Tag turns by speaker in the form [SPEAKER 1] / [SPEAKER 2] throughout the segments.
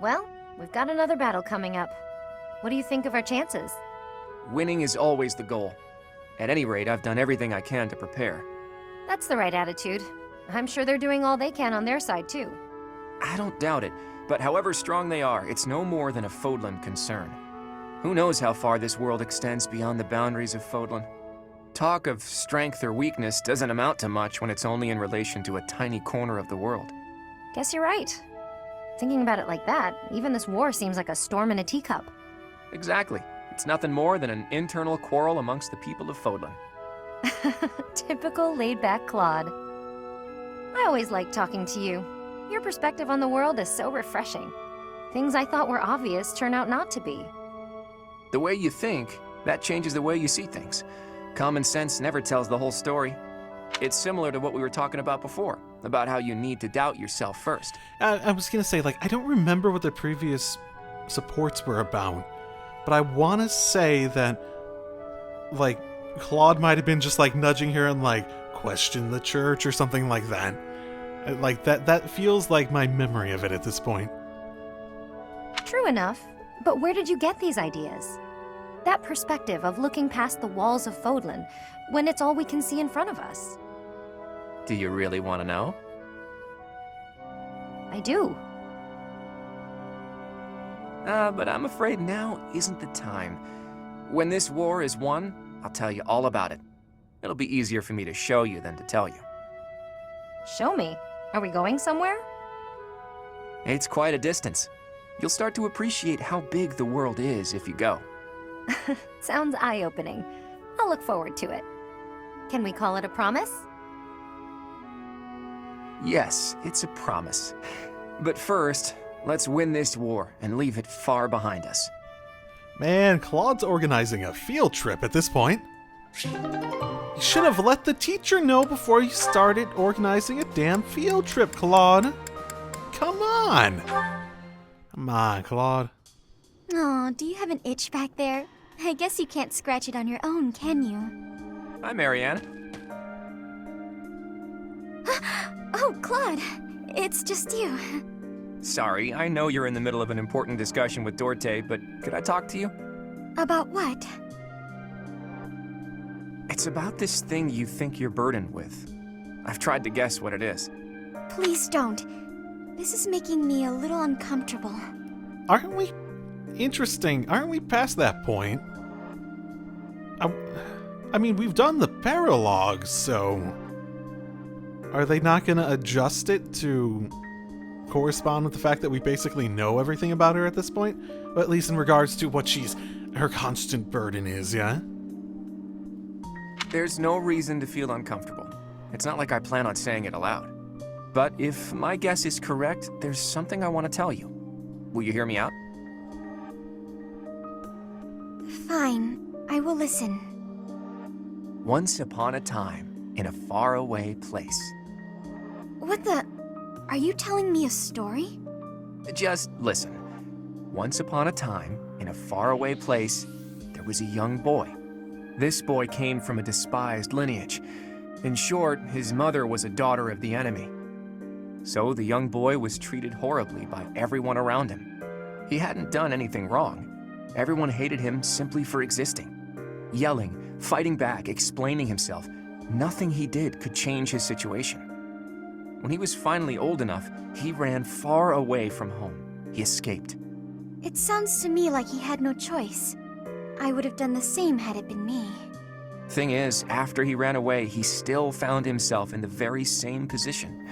[SPEAKER 1] Well, we've got another battle coming up. What do you think of our chances?
[SPEAKER 2] Winning is always the goal. At any rate, I've done everything I can to prepare.
[SPEAKER 1] That's the right attitude. I'm sure they're doing all they can on their side, too.
[SPEAKER 2] I don't doubt it, but however strong they are, it's no more than a Fodlan concern. Who knows how far this world extends beyond the boundaries of Fodlan? Talk of strength or weakness doesn't amount to much when it's only in relation to a tiny corner of the world.
[SPEAKER 1] Guess you're right. Thinking about it like that, even this war seems like a storm in a teacup.
[SPEAKER 2] Exactly. It's nothing more than an internal quarrel amongst the people of Fodlan.
[SPEAKER 1] Typical laid-back Claude. I always like talking to you. Your perspective on the world is so refreshing. Things I thought were obvious turn out not to be.
[SPEAKER 2] The way you think, that changes the way you see things. Common sense never tells the whole story. It's similar to what we were talking about before, about how you need to doubt yourself first.
[SPEAKER 3] I was gonna say, I don't remember what the previous supports were about, but I want to say that, Claude might have been just, nudging her and, question the church or something like that. That feels like my memory of it at this point.
[SPEAKER 1] True enough, but where did you get these ideas? That perspective of looking past the walls of Fodlan, when it's all we can see in front of us.
[SPEAKER 2] Do you really want to know?
[SPEAKER 1] I do.
[SPEAKER 2] But I'm afraid now isn't the time. When this war is won, I'll tell you all about it. It'll be easier for me to show you than to tell you.
[SPEAKER 1] Show me. Are we going somewhere?
[SPEAKER 2] It's quite a distance. You'll start to appreciate how big the world is if you go.
[SPEAKER 1] Sounds eye-opening. I'll look forward to it. Can we call it a promise?
[SPEAKER 2] Yes, it's a promise. But first, let's win this war and leave it far behind us.
[SPEAKER 3] Man, Claude's organizing a field trip at this point. You should have let the teacher know before you started organizing a damn field trip, Claude. Come on. Come on, Claude.
[SPEAKER 4] Aw, do you have an itch back there? I guess you can't scratch it on your own, can you?
[SPEAKER 2] Hi, Marianne.
[SPEAKER 4] Oh, Claude, it's just you.
[SPEAKER 2] Sorry, I know you're in the middle of an important discussion with Dorte, but could I talk to you?
[SPEAKER 4] About what?
[SPEAKER 2] It's about this thing you think you're burdened with. I've tried to guess what it is.
[SPEAKER 4] Please don't. This is making me a little uncomfortable.
[SPEAKER 3] Aren't we? Interesting. Aren't we past that point? I mean, we've done the Paralogue, so... Are they not going to adjust it to correspond with the fact that we basically know everything about her at this point? Well, at least in regards to what her constant burden is, yeah?
[SPEAKER 2] There's no reason to feel uncomfortable. It's not like I plan on saying it aloud. But if my guess is correct, there's something I want to tell you. Will you hear me out?
[SPEAKER 4] Fine, I will listen.
[SPEAKER 2] Once upon a time, in a faraway place.
[SPEAKER 4] What the... Are you telling me a story?
[SPEAKER 2] Just listen. Once upon a time, in a faraway place, there was a young boy. This boy came from a despised lineage. In short, his mother was a daughter of the enemy. So the young boy was treated horribly by everyone around him. He hadn't done anything wrong. Everyone hated him simply for existing. Yelling, fighting back, explaining himself. Nothing he did could change his situation. When he was finally old enough, he ran far away from home. He escaped.
[SPEAKER 4] It sounds to me like he had no choice. I would have done the same had it been me.
[SPEAKER 2] Thing is, after he ran away, he still found himself in the very same position.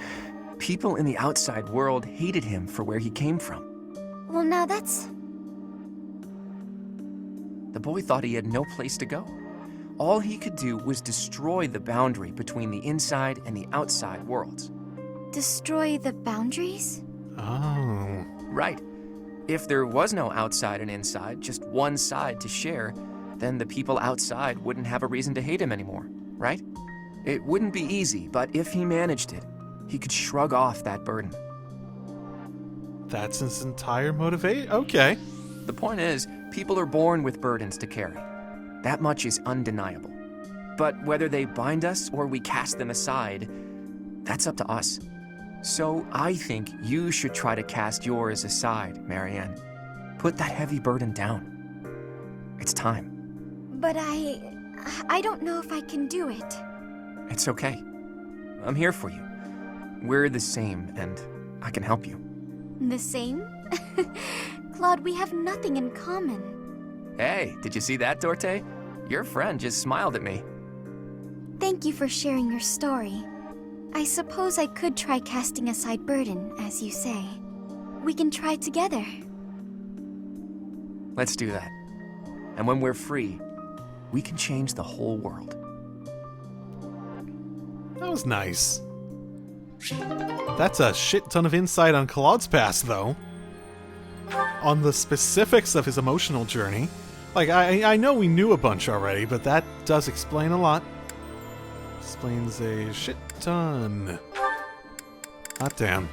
[SPEAKER 2] People in the outside world hated him for where he came from.
[SPEAKER 4] Well, now that's...
[SPEAKER 2] The boy thought he had no place to go. All he could do was destroy the boundary between the inside and the outside worlds.
[SPEAKER 4] Destroy the boundaries?
[SPEAKER 3] Oh.
[SPEAKER 2] Right. If there was no outside and inside, just one side to share, then the people outside wouldn't have a reason to hate him anymore, right? It wouldn't be easy, but if he managed it, he could shrug off that burden.
[SPEAKER 3] That's his entire motivation? Okay.
[SPEAKER 2] The point is, people are born with burdens to carry. That much is undeniable. But whether they bind us or we cast them aside, that's up to us. So I think you should try to cast yours aside, Marianne. Put that heavy burden down. It's time.
[SPEAKER 4] But I don't know if I can do it.
[SPEAKER 2] It's okay. I'm here for you. We're the same, and I can help you.
[SPEAKER 4] The same? Claude, we have nothing in common.
[SPEAKER 2] Hey, did you see that, Dorte? Your friend just smiled at me.
[SPEAKER 4] Thank you for sharing your story. I suppose I could try casting aside burden, as you say. We can try together.
[SPEAKER 2] Let's do that. And when we're free, we can change the whole world.
[SPEAKER 3] That was nice. That's a shit ton of insight on Claude's past, though. On the specifics of his emotional journey. Like, I know we knew a bunch already, but that does explain a lot. Explains a shit ton. Hot damn.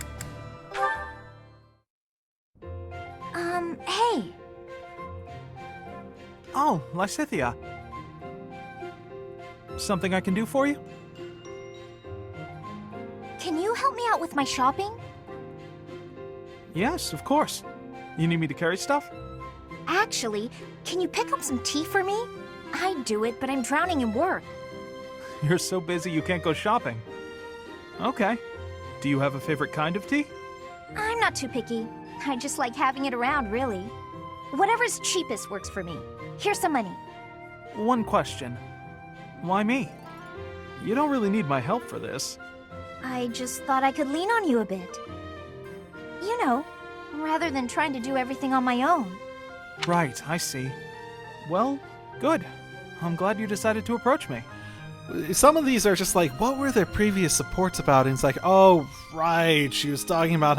[SPEAKER 4] Hey!
[SPEAKER 5] Oh, Lysithia. Something I can do for you?
[SPEAKER 4] Can you help me out with my shopping?
[SPEAKER 5] Yes, of course. You need me to carry stuff?
[SPEAKER 1] Actually, can you pick up some tea for me? I'd do it, but I'm drowning in work.
[SPEAKER 5] You're so busy you can't go shopping. Okay. Do you have a favorite kind of tea?
[SPEAKER 1] I'm not too picky. I just like having it around, really. Whatever's cheapest works for me. Here's some money.
[SPEAKER 5] One question. Why me? You don't really need my help for this.
[SPEAKER 1] I just thought I could lean on you a bit. You know, rather than trying to do everything on my own.
[SPEAKER 5] Right, I see. Well, good. I'm glad you decided to approach me.
[SPEAKER 3] Some of these are just like, what were their previous supports about? And it's like, oh, right, she was talking about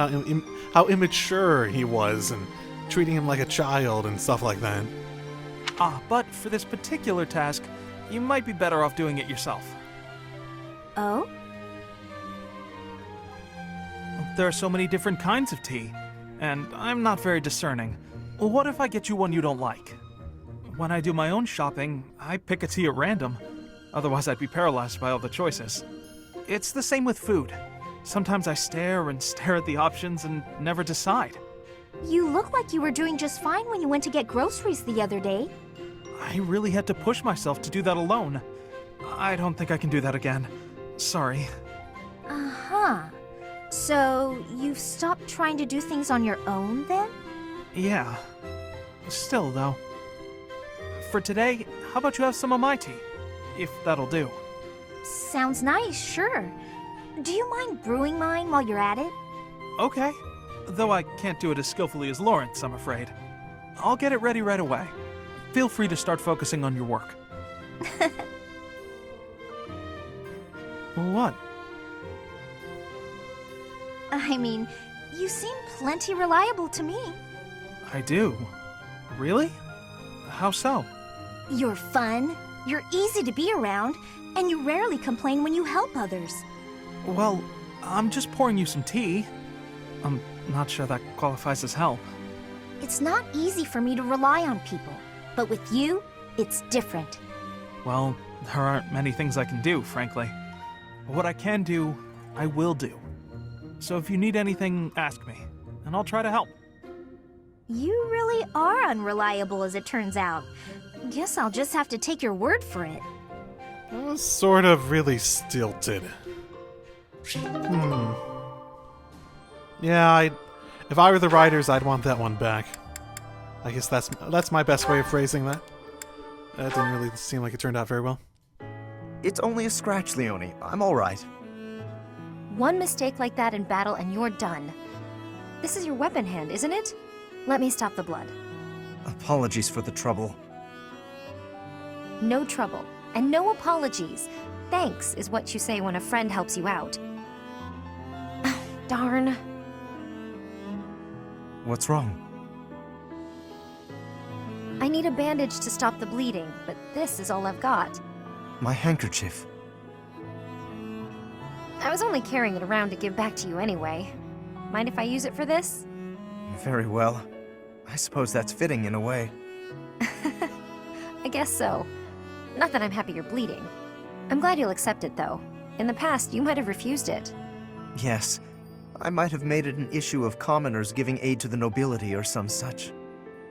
[SPEAKER 3] how immature he was and treating him like a child and stuff like that.
[SPEAKER 5] But for this particular task, you might be better off doing it yourself.
[SPEAKER 1] Oh?
[SPEAKER 5] There are so many different kinds of tea, and I'm not very discerning. What if I get you one you don't like? When I do my own shopping, I pick a tea at random. Otherwise, I'd be paralyzed by all the choices. It's the same with food. Sometimes I stare and stare at the options and never decide.
[SPEAKER 1] You look like you were doing just fine when you went to get groceries the other day.
[SPEAKER 5] I really had to push myself to do that alone. I don't think I can do that again. Sorry.
[SPEAKER 1] Uh-huh. So, you've stopped trying to do things on your own, then?
[SPEAKER 5] Yeah. Still, though. For today, how about you have some of my tea? If that'll do.
[SPEAKER 1] Sounds nice, sure. Do you mind brewing mine while you're at it?
[SPEAKER 5] Okay. Though I can't do it as skillfully as Lawrence, I'm afraid. I'll get it ready right away. Feel free to start focusing on your work. What?
[SPEAKER 1] I mean, you seem plenty reliable to me.
[SPEAKER 5] I do. Really? How so?
[SPEAKER 1] You're fun, you're easy to be around, and you rarely complain when you help others.
[SPEAKER 5] Well, I'm just pouring you some tea. I'm not sure that qualifies as help.
[SPEAKER 1] It's not easy for me to rely on people, but with you, it's different.
[SPEAKER 5] Well, there aren't many things I can do, frankly. But what I can do, I will do. So if you need anything, ask me, and I'll try to help.
[SPEAKER 1] You really are unreliable, as it turns out. Guess I'll just have to take your word for it.
[SPEAKER 3] That was sort of really stilted. Yeah, if I were the writers, I'd want that one back. I guess that's my best way of phrasing that. That didn't really seem like it turned out very well.
[SPEAKER 6] It's only a scratch, Leone. I'm alright.
[SPEAKER 1] One mistake like that in battle and you're done. This is your weapon hand, isn't it? Let me stop the blood.
[SPEAKER 6] Apologies for the trouble.
[SPEAKER 1] No trouble, and no apologies. Thanks is what you say when a friend helps you out. Darn.
[SPEAKER 6] What's wrong?
[SPEAKER 1] I need a bandage to stop the bleeding, but this is all I've got.
[SPEAKER 6] My handkerchief.
[SPEAKER 1] I was only carrying it around to give back to you anyway. Mind if I use it for this?
[SPEAKER 6] Very well. I suppose that's fitting in a way.
[SPEAKER 1] I guess so. Not that I'm happy you're bleeding. I'm glad you'll accept it, though. In the past, you might have refused it.
[SPEAKER 6] Yes, I might have made it an issue of commoners giving aid to the nobility or some such.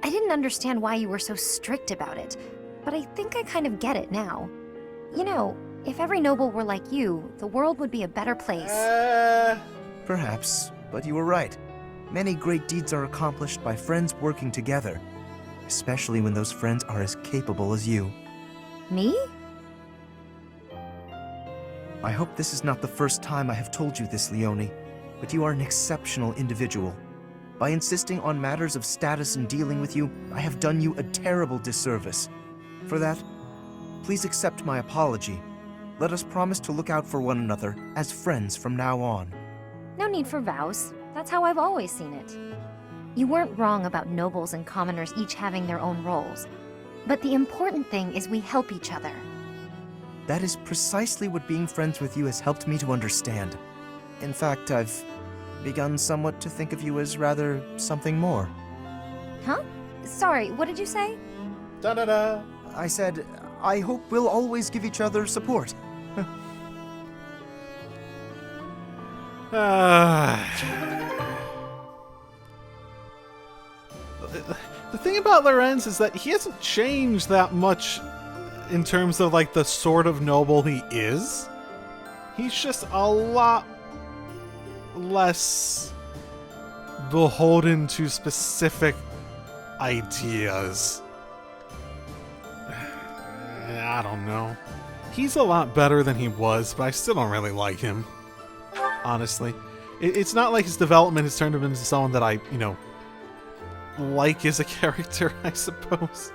[SPEAKER 1] I didn't understand why you were so strict about it, but I think I kind of get it now. You know, if every noble were like you, the world would be a better place.
[SPEAKER 6] Perhaps, but you were right. Many great deeds are accomplished by friends working together, especially when those friends are as capable as you.
[SPEAKER 1] Me?
[SPEAKER 6] I hope this is not the first time I have told you this, Leone, but you are an exceptional individual. By insisting on matters of status in dealing with you, I have done you a terrible disservice. For that, please accept my apology. Let us promise to look out for one another as friends from now on.
[SPEAKER 1] No need for vows. That's how I've always seen it. You weren't wrong about nobles and commoners each having their own roles. But the important thing is we help each other.
[SPEAKER 6] That is precisely what being friends with you has helped me to understand. In fact, I've begun somewhat to think of you as rather something more.
[SPEAKER 1] Huh? Sorry, what did you say?
[SPEAKER 3] Da-da-da.
[SPEAKER 6] I said, I hope we'll always give each other support.
[SPEAKER 3] The thing about Lorenz is that he hasn't changed that much in terms of, like, the sort of noble he is. He's just a lot less beholden to specific ideas. I don't know. He's a lot better than he was, but I still don't really like him. Honestly. It's not like his development has turned him into someone that I, like as a character, I suppose.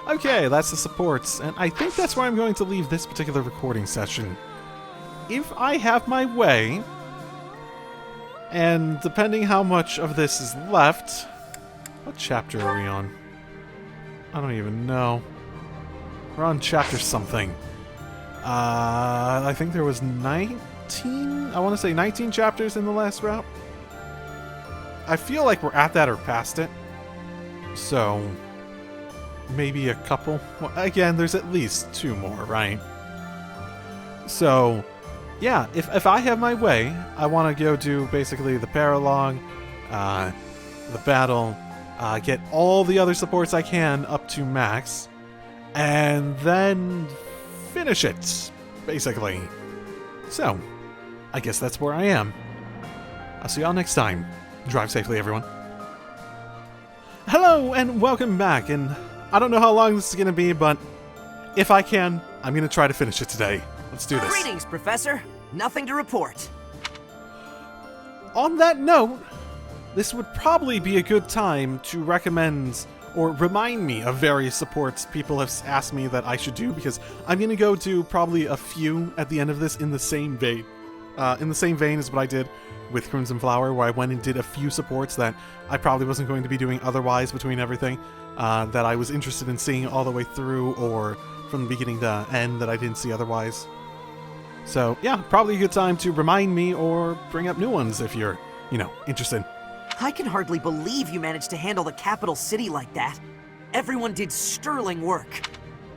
[SPEAKER 3] Okay, that's the supports, and I think that's where I'm going to leave this particular recording session. If I have my way, and depending how much of this is left... What chapter are we on? I don't even know. We're on chapter something. I think there was 19? I want to say 19 chapters in the last route. I feel like we're at that or past it. So, maybe a couple. Well, again, there's at least 2 more, right? So, yeah, if I have my way, I want to go do basically the Paralogue, the battle, get all the other supports I can up to max, and then finish it, basically. So, I guess that's where I am. I'll see y'all next time. Drive safely, everyone. Hello, and welcome back, and I don't know how long this is going to be, but if I can, I'm going to try to finish it today. Let's do this.
[SPEAKER 7] Greetings, Professor. Nothing to report.
[SPEAKER 3] On that note, this would probably be a good time to recommend or remind me of various supports people have asked me that I should do, because I'm going to go do probably a few at the end of this in the same vein. In the same vein as what I did with Crimson Flower, where I went and did a few supports that I probably wasn't going to be doing otherwise between everything, that I was interested in seeing all the way through, or from the beginning to end that I didn't see otherwise. So, yeah, probably a good time to remind me or bring up new ones if you're, interested.
[SPEAKER 7] I can hardly believe you managed to handle the capital city like that. Everyone did sterling work.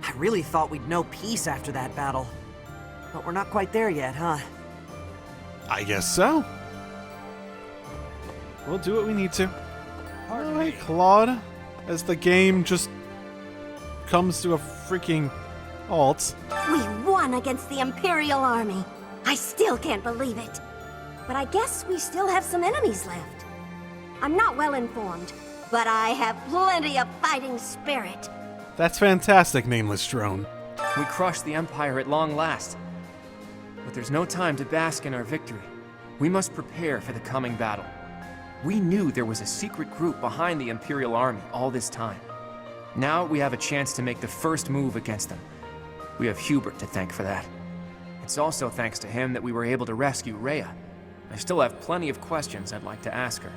[SPEAKER 7] I really thought we'd know peace after that battle. But we're not quite there yet, huh?
[SPEAKER 3] I guess so. We'll do what we need to. Alright, Claude. As the game just comes to a freaking halt.
[SPEAKER 8] We won against the Imperial Army. I still can't believe it. But I guess we still have some enemies left. I'm not well informed, but I have plenty of fighting spirit.
[SPEAKER 3] That's fantastic, Nameless Drone.
[SPEAKER 2] We crushed the Empire at long last. But there's no time to bask in our victory. We must prepare for the coming battle. We knew there was a secret group behind the Imperial Army all this time. Now we have a chance to make the first move against them. We have Hubert to thank for that. It's also thanks to him that we were able to rescue Rhea. I still have plenty of questions I'd like to ask her.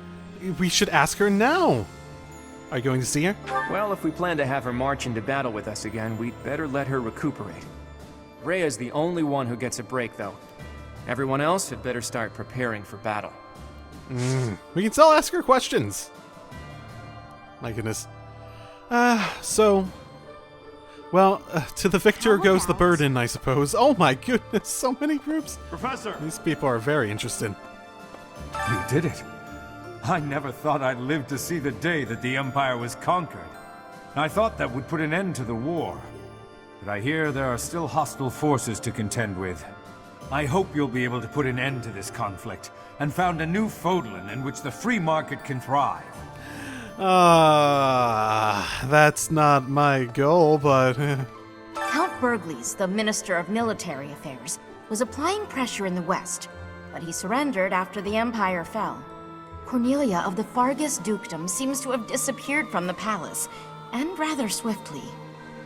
[SPEAKER 3] We should ask her now. Are you going to see her?
[SPEAKER 2] Well, if we plan to have her march into battle with us again, we'd better let her recuperate. Rhea's the only one who gets a break, though. Everyone else had better start preparing for battle.
[SPEAKER 3] We can still ask her questions. My goodness. To the victor goes the burden, I suppose. Oh my goodness, so many groups.
[SPEAKER 9] Professor!
[SPEAKER 3] These people are very interested.
[SPEAKER 9] You did it. I never thought I'd live to see the day that the Empire was conquered. I thought that would put an end to the war. But I hear there are still hostile forces to contend with. I hope you'll be able to put an end to this conflict and found a new Fodlan in which the free market can thrive.
[SPEAKER 3] That's not my goal, but...
[SPEAKER 10] Count Burgles, the Minister of Military Affairs, was applying pressure in the west, but he surrendered after the Empire fell. Cornelia of the Fargus Dukedom seems to have disappeared from the palace, and rather swiftly.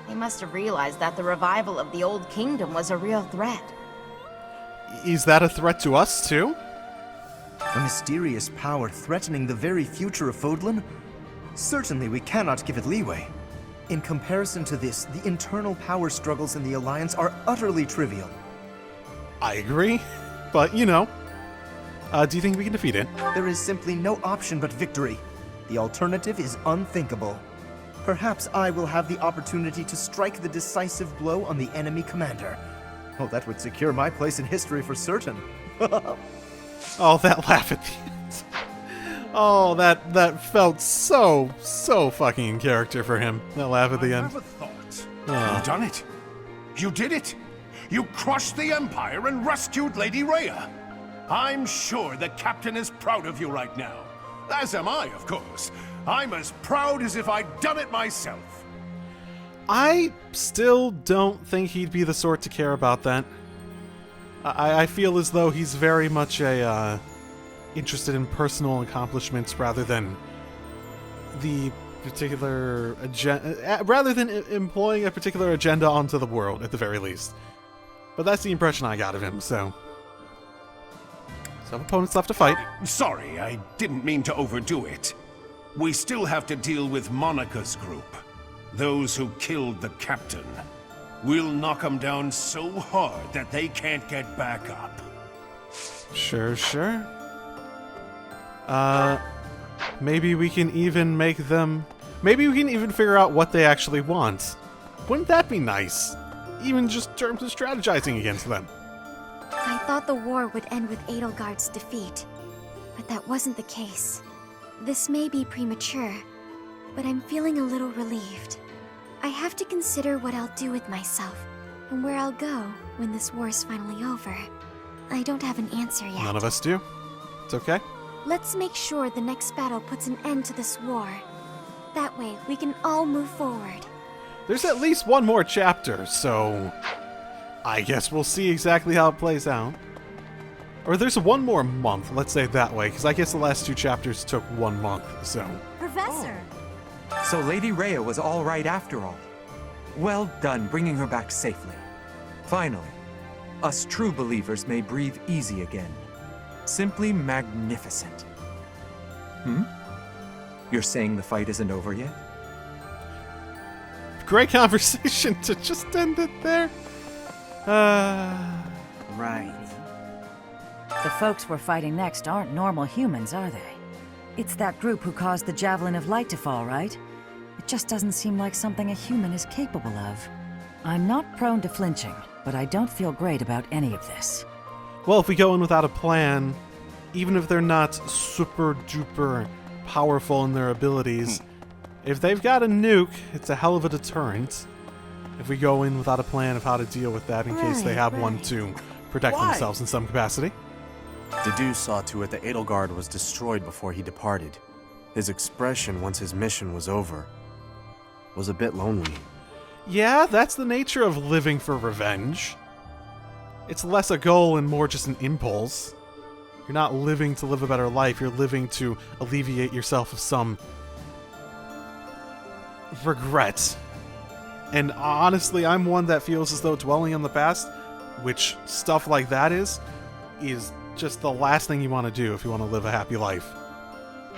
[SPEAKER 10] They must have realized that the revival of the Old Kingdom was a real threat.
[SPEAKER 3] Is that a threat to us, too?
[SPEAKER 6] A mysterious power threatening the very future of Fodlan? Certainly we cannot give it leeway. In comparison to this, the internal power struggles in the Alliance are utterly trivial.
[SPEAKER 3] I agree, but you know. Do you think we can defeat it?
[SPEAKER 6] There is simply no option but victory. The alternative is unthinkable. Perhaps I will have the opportunity to strike the decisive blow on the enemy commander. Oh, that would secure my place in history for certain.
[SPEAKER 3] Oh, that laugh at the end. Oh, that felt so fucking in character for him. That laugh at the end.
[SPEAKER 11] I never thought. You've done it. You did it. You crushed the Empire and rescued Lady Rhea. I'm sure the Captain is proud of you right now. As am I, of course. I'm as proud as if I'd done it myself.
[SPEAKER 3] I still don't think he'd be the sort to care about that. I feel as though he's very much interested in personal accomplishments rather than the particular agenda, rather than employing a particular agenda onto the world, at the very least. But that's the impression I got of him, so... Some opponents left to fight.
[SPEAKER 11] Sorry, I didn't mean to overdo it. We still have to deal with Monica's group. Those who killed the Captain. We'll knock them down so hard that they can't get back up.
[SPEAKER 3] Sure. Maybe we can even make them... Maybe we can even figure out what they actually want. Wouldn't that be nice? Even just in terms of strategizing against them.
[SPEAKER 4] I thought the war would end with Edelgard's defeat, but that wasn't the case. This may be premature, but I'm feeling a little relieved. I have to consider what I'll do with myself, and where I'll go when this war is finally over. I don't have an answer yet.
[SPEAKER 3] None of us do. It's okay.
[SPEAKER 4] Let's make sure the next battle puts an end to this war. That way, we can all move forward.
[SPEAKER 3] There's at least one more chapter, so... I guess we'll see exactly how it plays out. Or there's one more month, let's say it that way, because I guess the last two chapters took 1 month, so...
[SPEAKER 8] Professor!
[SPEAKER 2] So Lady Rhea was all right after all. Well done bringing her back safely. Finally, us true believers may breathe easy again. Simply magnificent. You're saying the fight isn't over yet?
[SPEAKER 3] Great conversation to just end it there.
[SPEAKER 12] Right. The folks we're fighting next aren't normal humans, are they? It's that group who caused the Javelin of Light to fall, right? It just doesn't seem like something a human is capable of. I'm not prone to flinching, but I don't feel great about any of this.
[SPEAKER 3] Well, if we go in without a plan, even if they're not super duper powerful in their abilities, if they've got a nuke, it's a hell of a deterrent. If we go in without a plan of how to deal with that in case they have one to protect themselves in some capacity.
[SPEAKER 13] Dedu saw to it that Edelgard was destroyed before he departed. His expression once his mission was over was a bit lonely.
[SPEAKER 3] Yeah, that's the nature of living for revenge. It's less a goal and more just an impulse. You're not living to live a better life, you're living to alleviate yourself of some regret. And honestly, I'm one that feels as though dwelling on the past, which stuff like that is just the last thing you want to do if you want to live a happy life.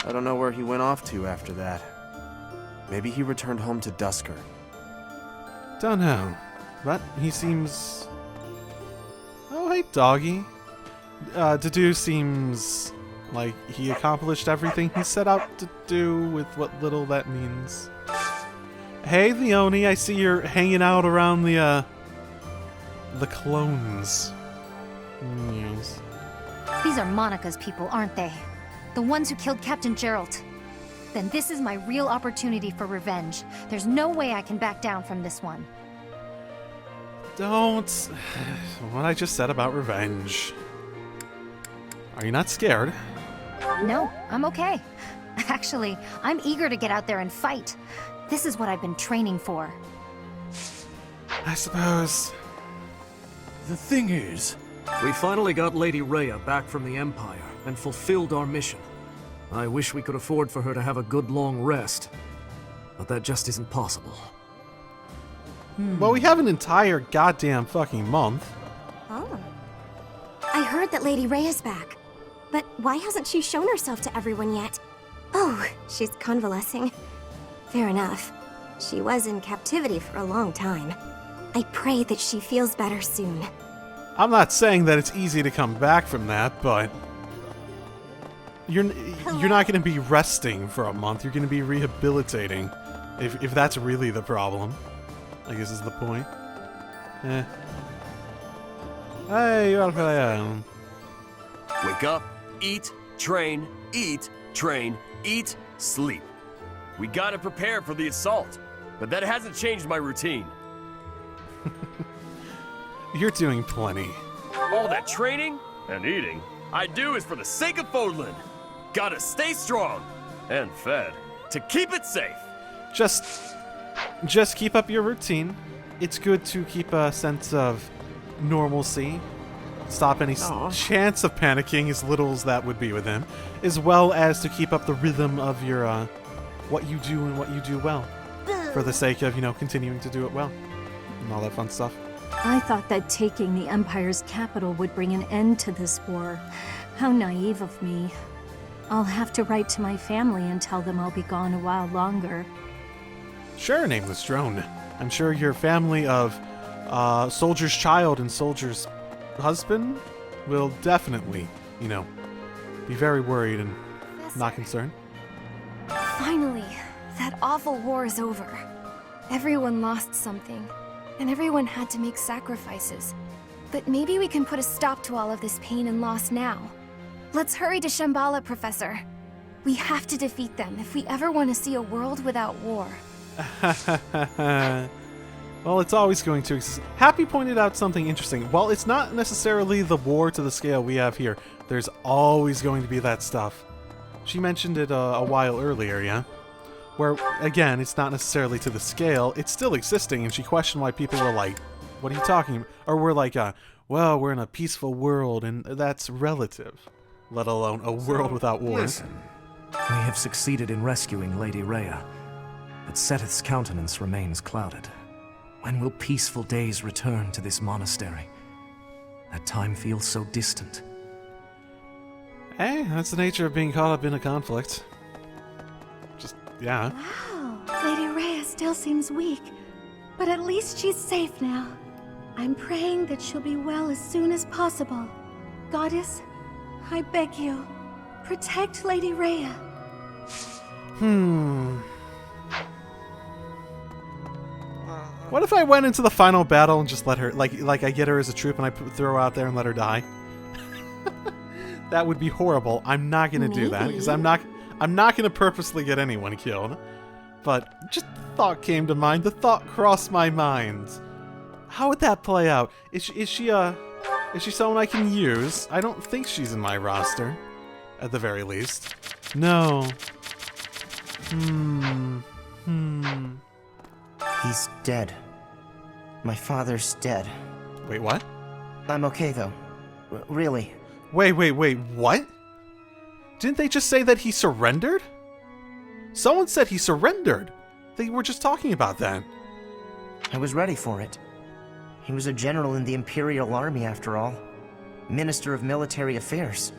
[SPEAKER 13] I don't know where he went off to after that. Maybe he returned home to Dusker.
[SPEAKER 3] Don't know, but he seems... Oh, hey, doggy. Dedu seems Like, he accomplished everything he set out to do with what little that means. Hey, Leone, I see you're hanging out around the clones. Yes.
[SPEAKER 1] These are Monica's people, aren't they? The ones who killed Captain Geralt. Then this is my real opportunity for revenge. There's no way I can back down from this one.
[SPEAKER 3] Don't. What I just said about revenge. Are you not scared?
[SPEAKER 1] No, I'm okay. Actually, I'm eager to get out there and fight. This is what I've been training for.
[SPEAKER 3] I suppose.
[SPEAKER 14] The thing is, we finally got Lady Rhea back from the Empire and fulfilled our mission. I wish we could afford for her to have a good long rest, but that just isn't possible.
[SPEAKER 3] Well, we have an entire goddamn fucking month.
[SPEAKER 8] Oh. I heard that Lady Rhea's back, but why hasn't she shown herself to everyone yet? Oh, she's convalescing. Fair enough. She was in captivity for a long time. I pray that she feels better soon.
[SPEAKER 3] I'm not saying that it's easy to come back from that, but you're not going to be resting for a month. You're going to be rehabilitating, if that's really the problem. I guess is the point. Hey, you're all
[SPEAKER 15] Wake up, eat, train, eat, sleep. We gotta prepare for the assault, but that hasn't changed my routine.
[SPEAKER 3] You're doing plenty.
[SPEAKER 15] All that training and eating I do is for the sake of Fodlan. Gotta stay strong and fed to keep it safe.
[SPEAKER 3] Just keep up your routine. It's good to keep a sense of normalcy. Stop any chance of panicking, as little as that would be with him, as well as to keep up the rhythm of your what you do and what you do well, for the sake of, continuing to do it well and all that fun stuff.
[SPEAKER 16] I thought that taking the Empire's capital would bring an end to this war. How naive of me. I'll have to write to my family and tell them I'll be gone a while longer.
[SPEAKER 3] Sure, Nameless Drone. I'm sure your family of Soldier's child and Soldier's husband will definitely, be very worried and not concerned.
[SPEAKER 4] Finally, that awful war is over. Everyone lost something, and everyone had to make sacrifices. But maybe we can put a stop to all of this pain and loss now. Let's hurry to Shambhala, Professor. We have to defeat them if we ever want to see a world without war.
[SPEAKER 3] Well, it's always going to exist. Happy pointed out something interesting. While it's not necessarily the war to the scale we have here, there's always going to be that stuff. She mentioned it a while earlier, yeah? Where, again, it's not necessarily to the scale, it's still existing, and she questioned why people were like, what are you talking about? Or we're like, well, we're in a peaceful world, and that's relative. Let alone a world without war.
[SPEAKER 14] Listen, we have succeeded in rescuing Lady Rhea, but Seteth's countenance remains clouded. When will peaceful days return to this monastery? That time feels so distant.
[SPEAKER 3] Hey, that's the nature of being caught up in a conflict. Yeah.
[SPEAKER 16] Wow, Lady Rhea still seems weak, but at least she's safe now. I'm praying that she'll be well as soon as possible. Goddess, I beg you, protect Lady Rhea.
[SPEAKER 3] What if I went into the final battle and just let her, like I get her as a troop and I throw her out there and let her die? That would be horrible. I'm not gonna do that because I'm not gonna purposely get anyone killed. But just thought came to mind. The thought crossed my mind. How would that play out? Is she someone I can use? I don't think she's in my roster, at the very least. No.
[SPEAKER 6] He's dead. My father's dead.
[SPEAKER 3] Wait, what?
[SPEAKER 6] I'm okay, though. Really.
[SPEAKER 3] Wait, what? Didn't they just say that he surrendered? Someone said he surrendered. They were just talking about that.
[SPEAKER 6] I was ready for it. He was a general in the Imperial Army, after all. Minister of Military Affairs.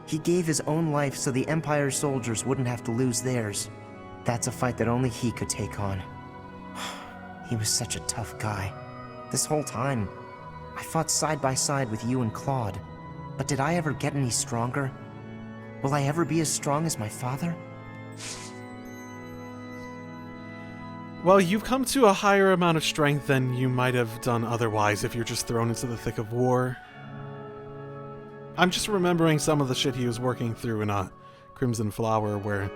[SPEAKER 6] He gave his own life so the Empire's soldiers wouldn't have to lose theirs. That's a fight that only he could take on. He was such a tough guy. This whole time, I fought side by side with you and Claude. But did I ever get any stronger? Will I ever be as strong as my father?
[SPEAKER 3] Well, you've come to a higher amount of strength than you might have done otherwise if you're just thrown into the thick of war. I'm just remembering some of the shit he was working through in Crimson Flower, where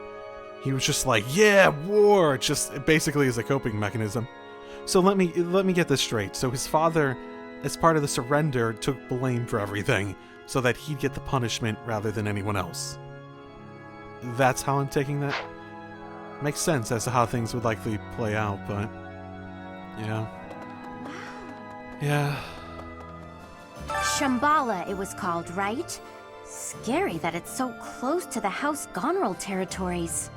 [SPEAKER 3] he was just like, yeah, war, just basically as a coping mechanism. So let me get this straight. So his father, as part of the surrender, took blame for everything, so that he'd get the punishment rather than anyone else. That's how I'm taking that? Makes sense as to how things would likely play out, but... yeah. Yeah.
[SPEAKER 17] Shambhala, it was called, right? Scary that it's so close to the House Gonril territories.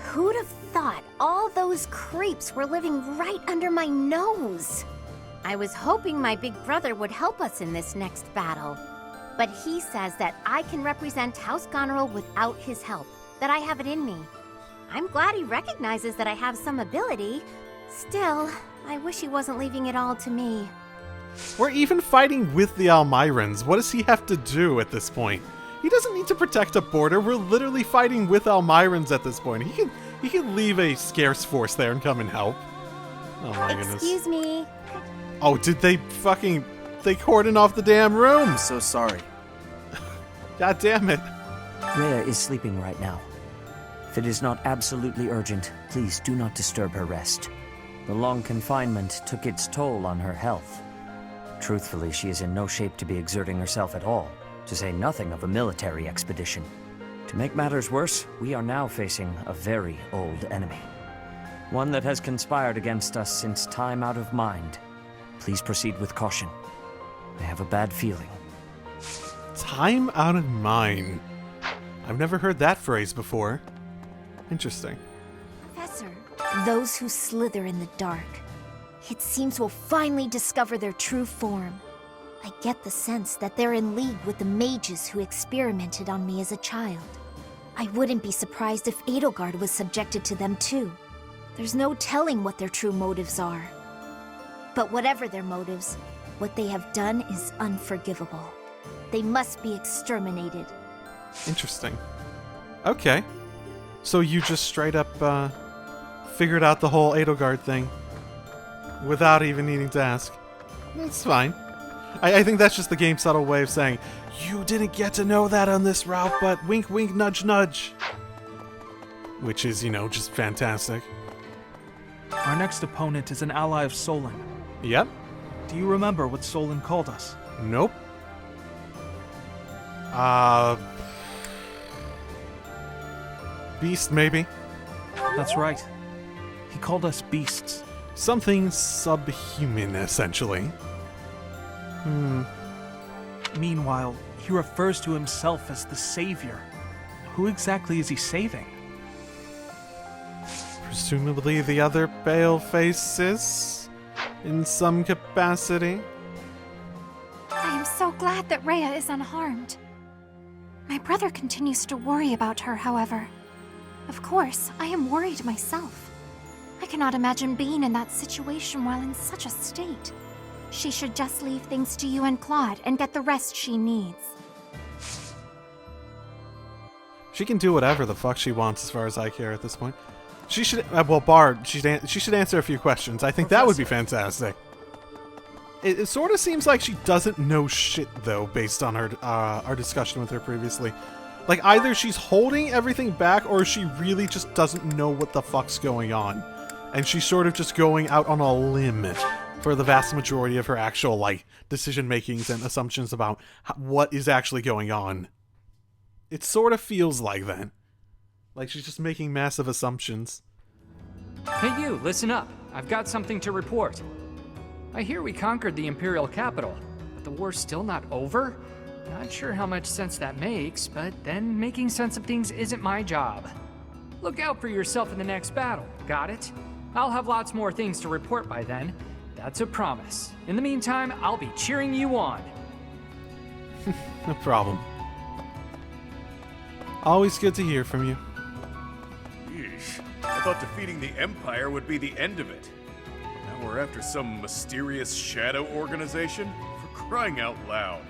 [SPEAKER 17] Who'd have thought all those creeps were living right under my nose? I was hoping my big brother would help us in this next battle. But he says that I can represent House Gonril without his help, that I have it in me. I'm glad he recognizes that I have some ability. Still, I wish he wasn't leaving it all to me.
[SPEAKER 3] We're even fighting with the Almirans. What does he have to do at this point? He doesn't need to protect a border. We're literally fighting with Almirans at this point. He can leave a scarce force there and come and help. Oh my goodness.
[SPEAKER 17] Excuse me.
[SPEAKER 3] Oh, did they cordon off the damn room?
[SPEAKER 6] I'm so sorry.
[SPEAKER 3] God damn it.
[SPEAKER 18] Rhea is sleeping right now. If it is not absolutely urgent, please do not disturb her rest. The long confinement took its toll on her health. Truthfully, she is in no shape to be exerting herself at all, to say nothing of a military expedition. To make matters worse, we are now facing a very old enemy. One that has conspired against us since time out of mind. Please proceed with caution. I have a bad feeling.
[SPEAKER 3] Time out of mind. I've never heard that phrase before. Interesting.
[SPEAKER 17] Professor, those who slither in the dark, it seems will finally discover their true form. I get the sense that they're in league with the mages who experimented on me as a child. I wouldn't be surprised if Edelgard was subjected to them too. There's no telling what their true motives are. But whatever their motives, what they have done is unforgivable. They must be exterminated.
[SPEAKER 3] Interesting. Okay. So you just straight up figured out the whole Edelgard thing without even needing to ask. That's fine. I think that's just the game's subtle way of saying, you didn't get to know that on this route, but wink wink nudge nudge. Which is, just fantastic.
[SPEAKER 5] Our next opponent is an ally of Solon.
[SPEAKER 3] Yep.
[SPEAKER 5] Do you remember what Solon called us?
[SPEAKER 3] Nope. Beast, maybe?
[SPEAKER 5] That's right. He called us beasts.
[SPEAKER 3] Something subhuman, essentially.
[SPEAKER 5] Meanwhile, he refers to himself as the Savior. Who exactly is he saving?
[SPEAKER 3] Presumably the other pale faces, in some capacity.
[SPEAKER 16] I am so glad that Rhea is unharmed. My brother continues to worry about her, however. Of course, I am worried myself. I cannot imagine being in that situation while in such a state. She should just leave things to you and Claude and get the rest she needs.
[SPEAKER 3] She can do whatever the fuck she wants as far as I care at this point. She should, Bard, she should answer a few questions. I think that would be fantastic. It sort of seems like she doesn't know shit, though, based on our discussion with her previously. Like, either she's holding everything back, or she really just doesn't know what the fuck's going on. And she's sort of just going out on a limb for the vast majority of her actual, decision-makings and assumptions about what is actually going on. It sort of feels like that. Like she's just making massive assumptions.
[SPEAKER 19] Hey you, listen up. I've got something to report. I hear we conquered the Imperial capital, but the war's still not over? Not sure how much sense that makes, but then making sense of things isn't my job. Look out for yourself in the next battle, got it? I'll have lots more things to report by then. That's a promise. In the meantime, I'll be cheering you on.
[SPEAKER 3] No problem. Always good to hear from you.
[SPEAKER 20] Yeesh. I thought defeating the Empire would be the end of it. Now we're after some mysterious shadow organization? For crying out loud.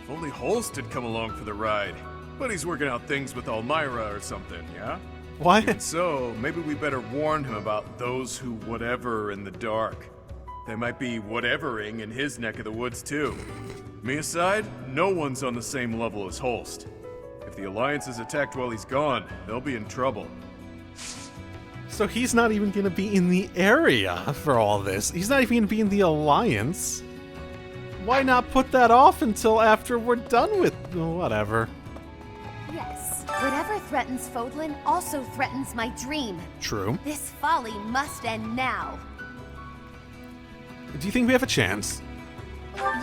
[SPEAKER 20] If only Holst had come along for the ride. But he's working out things with Elmira or something, yeah?
[SPEAKER 3] What?
[SPEAKER 20] Even so, maybe we better warn him about those who whatever in the dark. They might be whatevering in his neck of the woods too. Me aside, no one's on the same level as Holst. If the Alliance is attacked while he's gone, they'll be in trouble.
[SPEAKER 3] So he's not even going to be in the area for all this. He's not even going to be in the Alliance. Why not put that off until after we're done with whatever?
[SPEAKER 21] Yes, whatever threatens Fodlan also threatens my dream.
[SPEAKER 3] True.
[SPEAKER 21] This folly must end now.
[SPEAKER 3] Do you think we have a chance?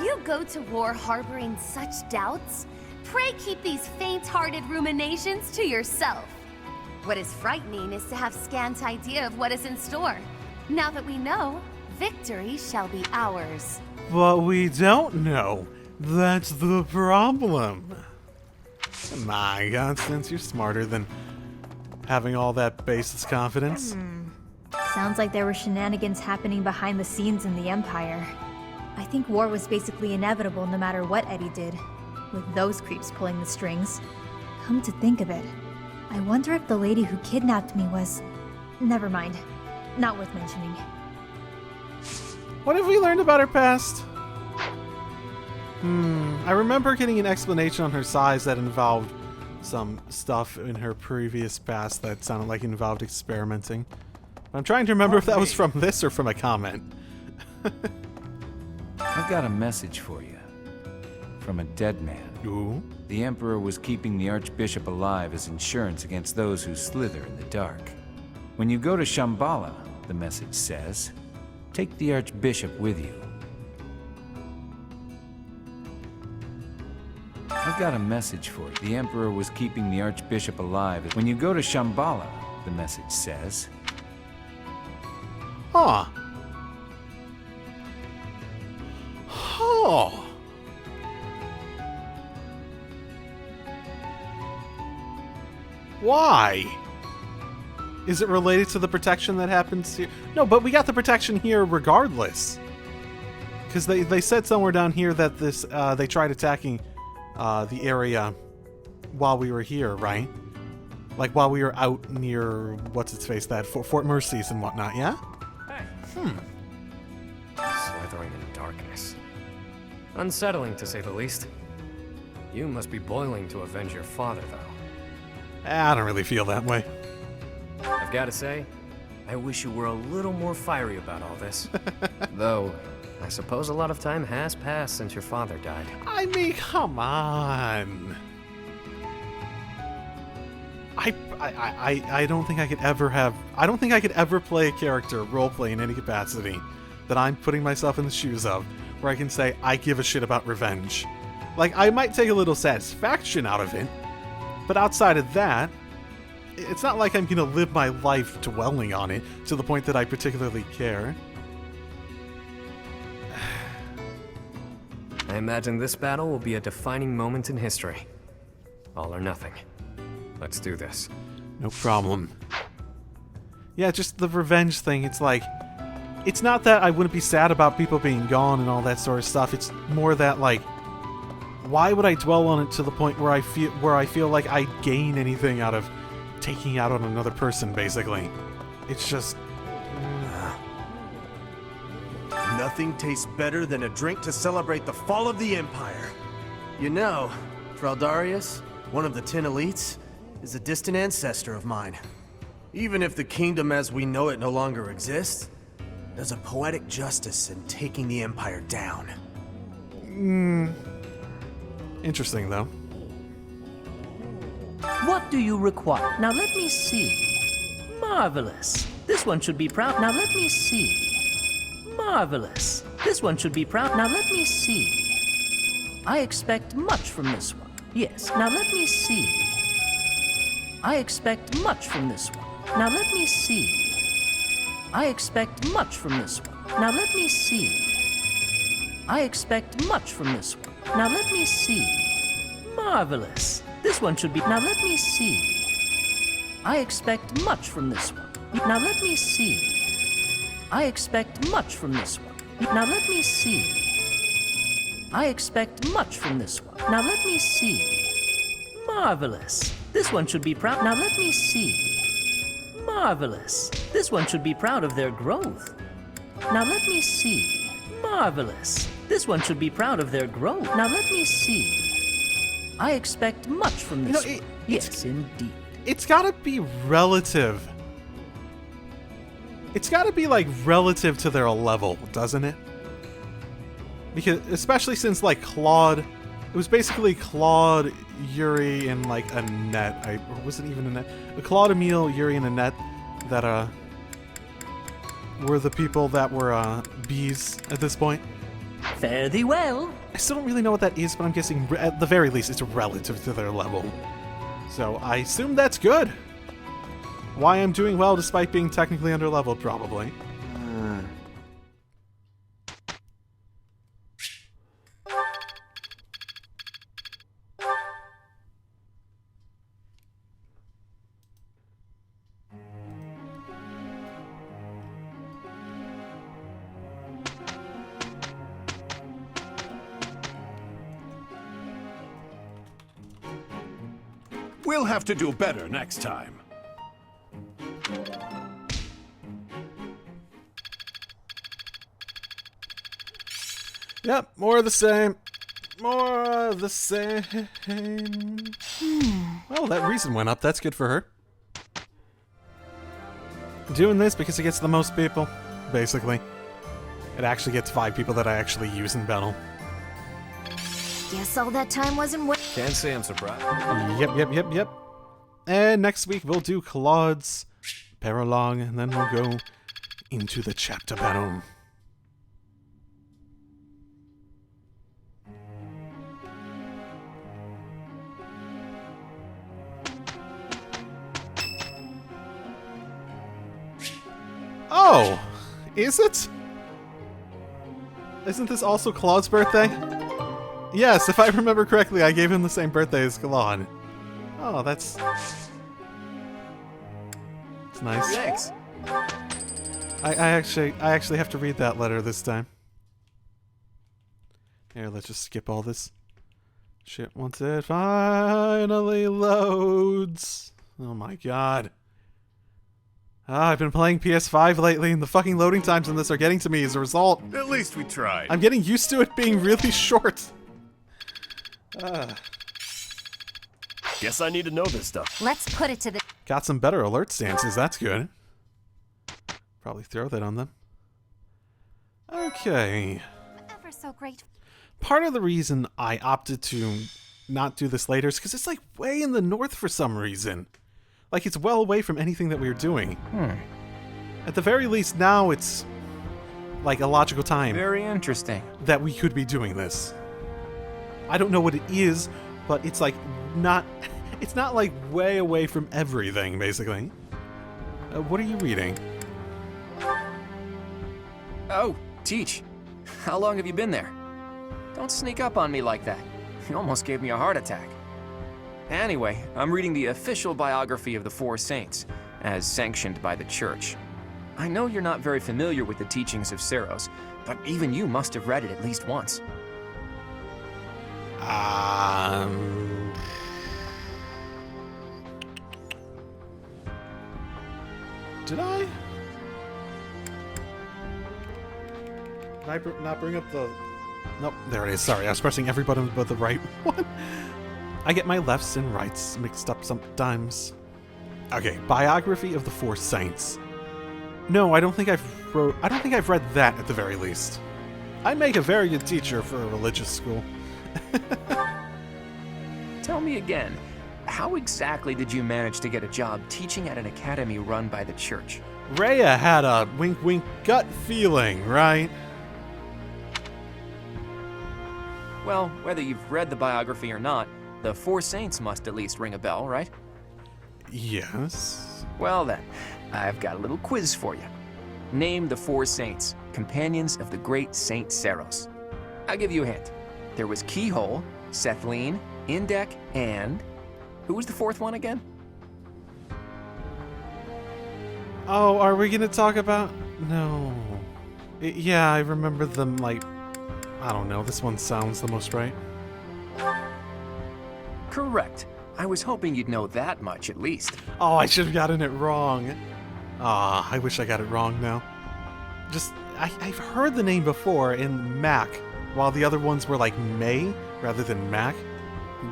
[SPEAKER 21] You go to war harboring such doubts? Pray keep these faint-hearted ruminations to yourself. What is frightening is to have scant idea of what is in store. Now that we know, victory shall be ours.
[SPEAKER 3] But we don't know. That's the problem. My God, since you're smarter than having all that baseless confidence.
[SPEAKER 22] Sounds like there were shenanigans happening behind the scenes in the Empire. I think war was basically inevitable no matter what Eddie did, with those creeps pulling the strings. Come to think of it, I wonder if the lady who kidnapped me was... Never mind. Not worth mentioning.
[SPEAKER 3] What have we learned about her past? I remember getting an explanation on her size that involved some stuff in her previous past that sounded like it involved experimenting. I'm trying to remember if that was from this or from a comment.
[SPEAKER 23] I've got a message for you. From a dead man.
[SPEAKER 3] Ooh.
[SPEAKER 23] The Emperor was keeping the Archbishop alive as insurance against those who slither in the dark. When you go to Shambhala, the message says, take the Archbishop with you. I've got a message for you. The Emperor was keeping the Archbishop alive. When you go to Shambhala, the message says...
[SPEAKER 3] Huh. Huh. Why? Is it related to the protection that happens here? No, but we got the protection here regardless. Because they said somewhere down here that this they tried attacking the area while we were here, right? Like while we were out near, what's its face, that Fort Mercy's and whatnot, yeah?
[SPEAKER 24] Hey.
[SPEAKER 25] Slithering in darkness. Unsettling, to say the least. You must be boiling to avenge your father, though.
[SPEAKER 3] I don't really feel that way.
[SPEAKER 25] I've got to say, I wish you were a little more fiery about all this. Though, I suppose a lot of time has passed since your father died.
[SPEAKER 3] I mean, come on. I don't think I could ever have... I don't think I could ever play a character, roleplay in any capacity, that I'm putting myself in the shoes of, where I can say, I give a shit about revenge. Like, I might take a little satisfaction out of it, but outside of that, it's not like I'm gonna live my life dwelling on it to the point that I particularly care.
[SPEAKER 25] I imagine this battle will be a defining moment in history. All or nothing. Let's do this.
[SPEAKER 3] No problem. Yeah, just the revenge thing, it's like... It's not that I wouldn't be sad about people being gone and all that sort of stuff, it's more that, like... Why would I dwell on it to the point where I feel like I gain anything out of taking out on another person, basically? It's just...
[SPEAKER 13] Nothing tastes better than a drink to celebrate the fall of the Empire. You know, Fraldarius, one of the 10 elites, is a distant ancestor of mine. Even if the kingdom as we know it no longer exists, there's a poetic justice in taking the Empire down.
[SPEAKER 3] Interesting, though.
[SPEAKER 26] What do you require? Now let me see. Marvelous. This one should be proud. Now let me see. Marvelous. This one should be proud. Now let me see. I expect much from this one. Yes. Now let me see. I expect much from this one. Now let me see. I expect much from this one. Now let me see. I expect much from this one. Now let me see. Marvelous. This one should be... Now let me see. I expect much from this one. Now let me see. I expect much from this one. Now let me see. I expect much from this one. Now let me see. Marvelous. This one should be proud. Now let me see. Marvelous. This one should be proud of their growth. Now let me see. Marvelous. This one should be proud of their growth. Now let me see. I expect much from this one. Yes, indeed.
[SPEAKER 3] It's gotta be relative. It's gotta be, like, relative to their level, doesn't it? Because, especially since, like, Claude... It was basically Claude, Yuri, and, like, Annette. Or was it even Annette? Claude, Emile, Yuri, and Annette that, were the people that were, bees at this point.
[SPEAKER 26] Fare thee well.
[SPEAKER 3] I still don't really know what that is, but I'm guessing, at the very least, it's relative to their level. So, I assume that's good. Why I'm doing well despite being technically underleveled, probably.
[SPEAKER 2] We'll have to do better next time.
[SPEAKER 3] Yep, more of the same. More of the same. Well, that reason went up. That's good for her. Doing this because it gets the most people, basically. It actually gets 5 people that I actually use in battle.
[SPEAKER 17] Guess all that time wasn't wa-
[SPEAKER 25] Can't say I'm surprised.
[SPEAKER 3] Yep. And next week we'll do Claude's Paralogue, and then we'll go into the chapter battle. Oh! Is it? Isn't this also Claude's birthday? Yes, if I remember correctly, I gave him the same birthday as Claude. Oh, that's nice.
[SPEAKER 25] Thanks.
[SPEAKER 3] I actually have to read that letter this time. Here, let's just skip all this shit once it finally loads. Oh my god. I've been playing PS5 lately, and the fucking loading times on this are getting to me as a result.
[SPEAKER 20] At least we tried.
[SPEAKER 3] I'm getting used to it being really short.
[SPEAKER 15] Guess I need to know this stuff.
[SPEAKER 21] Let's put it to the...
[SPEAKER 3] Got some better alert stances, that's good. Probably throw that on them. Okay.
[SPEAKER 21] Ever so great.
[SPEAKER 3] Part of the reason I opted to not do this later is because it's like way in the north for some reason. Like it's well away from anything that we were doing. At the very least now it's like a logical time.
[SPEAKER 23] Very interesting.
[SPEAKER 3] That we could be doing this. I don't know what it is, but it's like not... It's not like way away from everything, basically. What are you reading?
[SPEAKER 25] Oh, Teach. How long have you been there? Don't sneak up on me like that. You almost gave me a heart attack. Anyway, I'm reading the official biography of the Four Saints, as sanctioned by the Church. I know you're not very familiar with the teachings of Seros, but even you must have read it at least once.
[SPEAKER 3] Did I? Did I not bring up the... Nope, there it is. Sorry, I was pressing every button but the right one. I get my lefts and rights mixed up sometimes. Okay, biography of the Four Saints. No, I don't think I've read that at the very least. I make a very good teacher for a religious school.
[SPEAKER 25] Tell me again, how exactly did you manage to get a job teaching at an academy run by the Church?
[SPEAKER 3] Rhea had a wink-wink gut feeling, right?
[SPEAKER 25] Well, whether you've read the biography or not, the Four Saints must at least ring a bell, right?
[SPEAKER 3] Yes.
[SPEAKER 25] Well then, I've got a little quiz for you. Name the Four Saints, companions of the great Saint Seros. I'll give you a hint. There was Keyhole, Sethleen, Indek, and... who was the fourth one again?
[SPEAKER 3] Oh, are we gonna talk about... No. Yeah, I remember them, like... I don't know, this one sounds the most right.
[SPEAKER 25] Correct. I was hoping you'd know that much at least.
[SPEAKER 3] Oh, I should have gotten it wrong. I wish I got it wrong now. I've heard the name before in Mac, while the other ones were like May rather than Mac.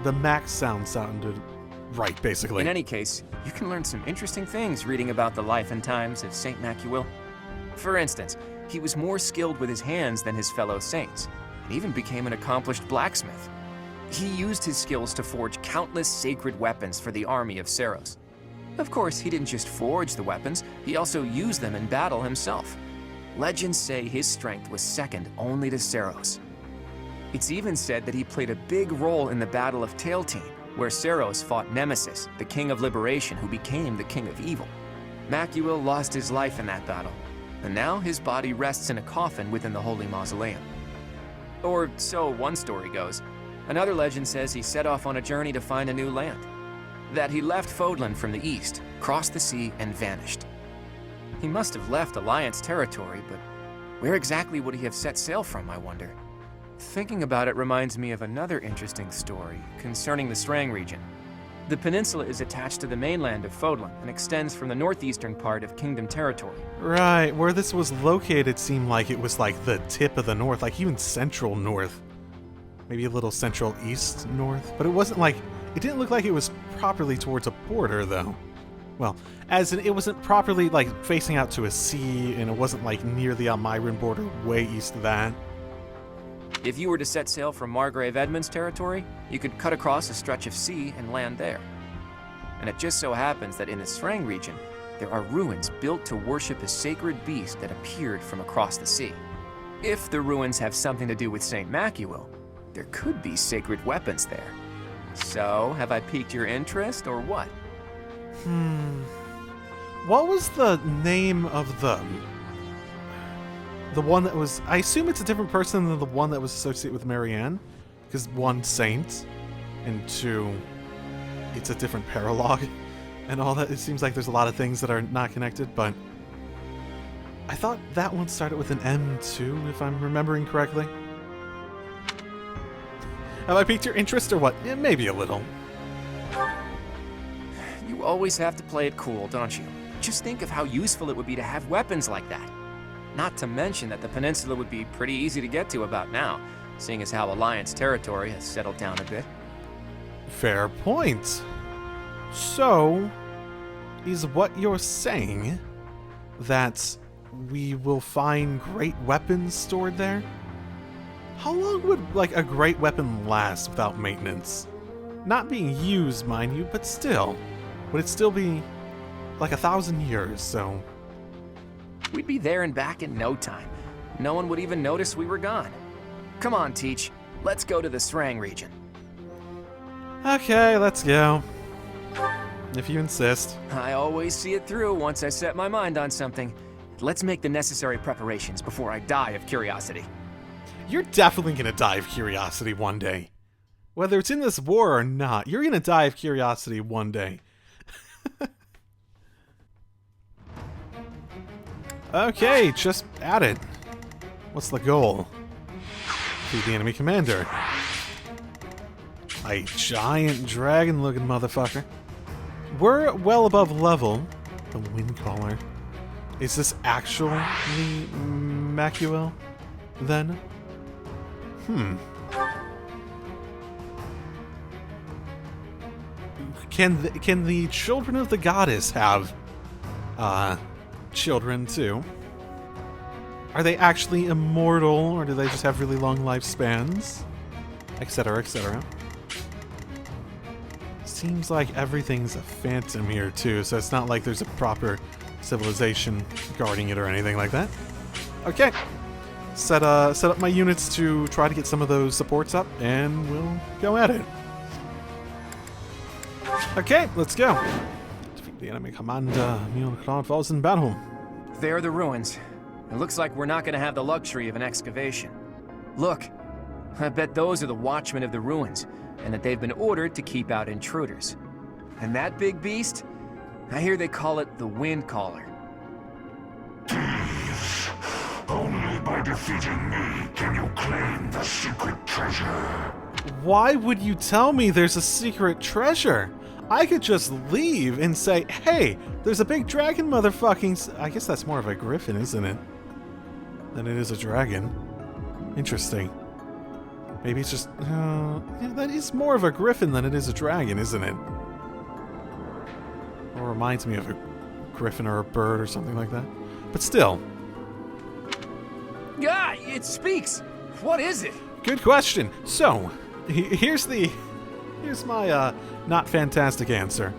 [SPEAKER 3] The Mac sounded right, basically.
[SPEAKER 25] In any case, you can learn some interesting things reading about the life and times of Saint Macuil. For instance, he was more skilled with his hands than his fellow saints, and even became an accomplished blacksmith. He used his skills to forge countless sacred weapons for the army of Seros. Of course, he didn't just forge the weapons, he also used them in battle himself. Legends say his strength was second only to Seros. It's even said that he played a big role in the Battle of Tailtean, where Seros fought Nemesis, the King of Liberation who became the King of Evil. Macuil lost his life in that battle, and now his body rests in a coffin within the Holy Mausoleum. Or so one story goes. Another legend says he set off on a journey to find a new land. That he left Fodlan from the east, crossed the sea, and vanished. He must have left Alliance territory, but where exactly would he have set sail from, I wonder? Thinking about it reminds me of another interesting story concerning the Strang region. The peninsula is attached to the mainland of Fodlan and extends from the northeastern part of Kingdom territory.
[SPEAKER 3] Right, where this was located seemed like it was like the tip of the north, like even central north. Maybe a little central east north, but it didn't look like it was properly towards a border though. Well, as in it wasn't properly like facing out to a sea, and it wasn't like near the Almyran border way east of that.
[SPEAKER 25] If you were to set sail from Margrave Edmund's territory, you could cut across a stretch of sea and land there. And it just so happens that in the Strang region, there are ruins built to worship a sacred beast that appeared from across the sea. If the ruins have something to do with Saint Macuil, there could be sacred weapons there. So, have I piqued your interest, or what?
[SPEAKER 3] What was the name of the one that was... I assume it's a different person than the one that was associated with Marianne, because one, saint, and two, it's a different paralogue, and all that. It seems like there's a lot of things that are not connected, but I thought that one started with an M too, if I'm remembering correctly. Have I piqued your interest or what? Maybe a little.
[SPEAKER 25] You always have to play it cool, don't you? Just think of how useful it would be to have weapons like that. Not to mention that the peninsula would be pretty easy to get to about now, seeing as how Alliance territory has settled down a bit.
[SPEAKER 3] Fair point. So, is what you're saying that we will find great weapons stored there? How long would, like, a great weapon last without maintenance? Not being used, mind you, but still. Would it still be, like, 1,000 years, so...
[SPEAKER 25] We'd be there and back in no time. No one would even notice we were gone. Come on, Teach. Let's go to the Strang region.
[SPEAKER 3] Okay, let's go. If you insist.
[SPEAKER 25] I always see it through once I set my mind on something. Let's make the necessary preparations before I die of curiosity.
[SPEAKER 3] You're definitely gonna die of curiosity one day. Whether it's in this war or not, you're gonna die of curiosity one day. Okay, just at it. What's the goal? Defeat the enemy commander. A giant dragon-looking motherfucker. We're well above level. The Windcaller. Is this actually Macuil, then? Can the children of the goddess have children too? Are they actually immortal, or do they just have really long lifespans? Etc., etc. Seems like everything's a phantom here too, so it's not like there's a proper civilization guarding it or anything like that. Okay. Set up my units to try to get some of those supports up, and we'll go at it. Okay, let's go. Defeat the enemy commander. Claude falls in battle.
[SPEAKER 25] There are the ruins. It looks like we're not going to have the luxury of an excavation. Look, I bet those are the watchmen of the ruins, and that they've been ordered to keep out intruders. And that big beast? I hear they call it the Windcaller.
[SPEAKER 7] Only by defeating me can you claim the secret treasure.
[SPEAKER 3] Why would you tell me there's a secret treasure? I could just leave and say, hey, there's a big dragon motherfucking... I guess that's more of a griffin, isn't it? Than it is a dragon. Interesting. Maybe it's just... yeah, that is more of a griffin than it is a dragon, isn't it? Or reminds me of a griffin or a bird or something like that. But still.
[SPEAKER 25] Yeah, it speaks. What is it?
[SPEAKER 3] Good question. So, here's my not fantastic answer.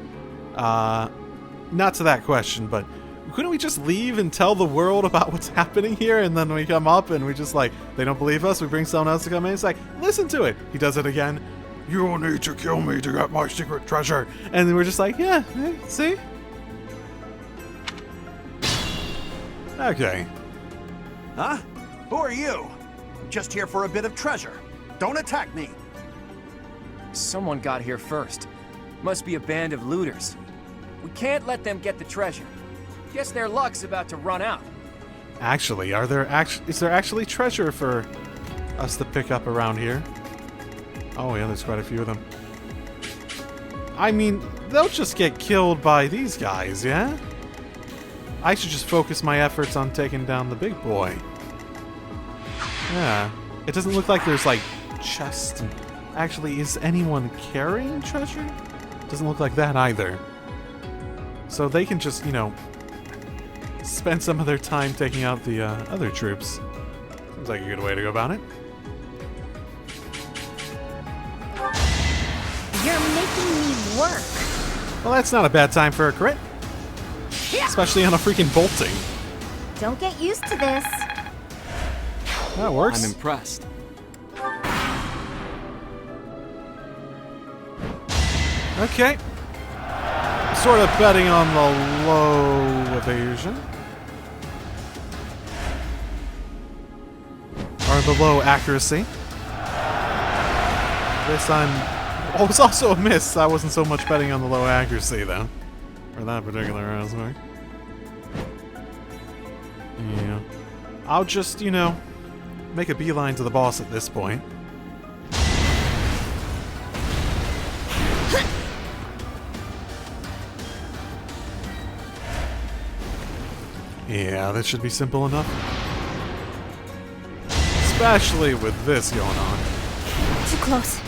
[SPEAKER 3] Not to that question, but couldn't we just leave and tell the world about what's happening here, and then we come up and we just like, they don't believe us, we bring someone else to come in, it's like, listen to it. He does it again. You need to kill me to get my secret treasure. And then we're just like, yeah, see? Okay.
[SPEAKER 2] Huh? Who are you? I'm just here for a bit of treasure. Don't attack me.
[SPEAKER 25] Someone got here first. Must be a band of looters. We can't let them get the treasure. Guess their luck's about to run out.
[SPEAKER 3] Actually, is there actually treasure for us to pick up around here? Oh yeah, there's quite a few of them. I mean, they'll just get killed by these guys, yeah? I should just focus my efforts on taking down the big boy. Yeah. It doesn't look like there's like chests. Actually, is anyone carrying treasure? Doesn't look like that either. So they can just, you know, spend some of their time taking out the other troops. Seems like a good way to go about it.
[SPEAKER 17] You're making me work.
[SPEAKER 3] Well, that's not a bad time for a crit. Especially on a freaking bolting.
[SPEAKER 17] Don't get used to this.
[SPEAKER 3] That works.
[SPEAKER 15] I'm impressed.
[SPEAKER 3] Okay. Sort of betting on the low evasion. Or the low accuracy. This time... Oh, it was also a miss. I wasn't so much betting on the low accuracy, though. For that particular aspect. Yeah. I'll just, you know, make a beeline to the boss at this point. Yeah, that should be simple enough. Especially with this going on.
[SPEAKER 17] Too close.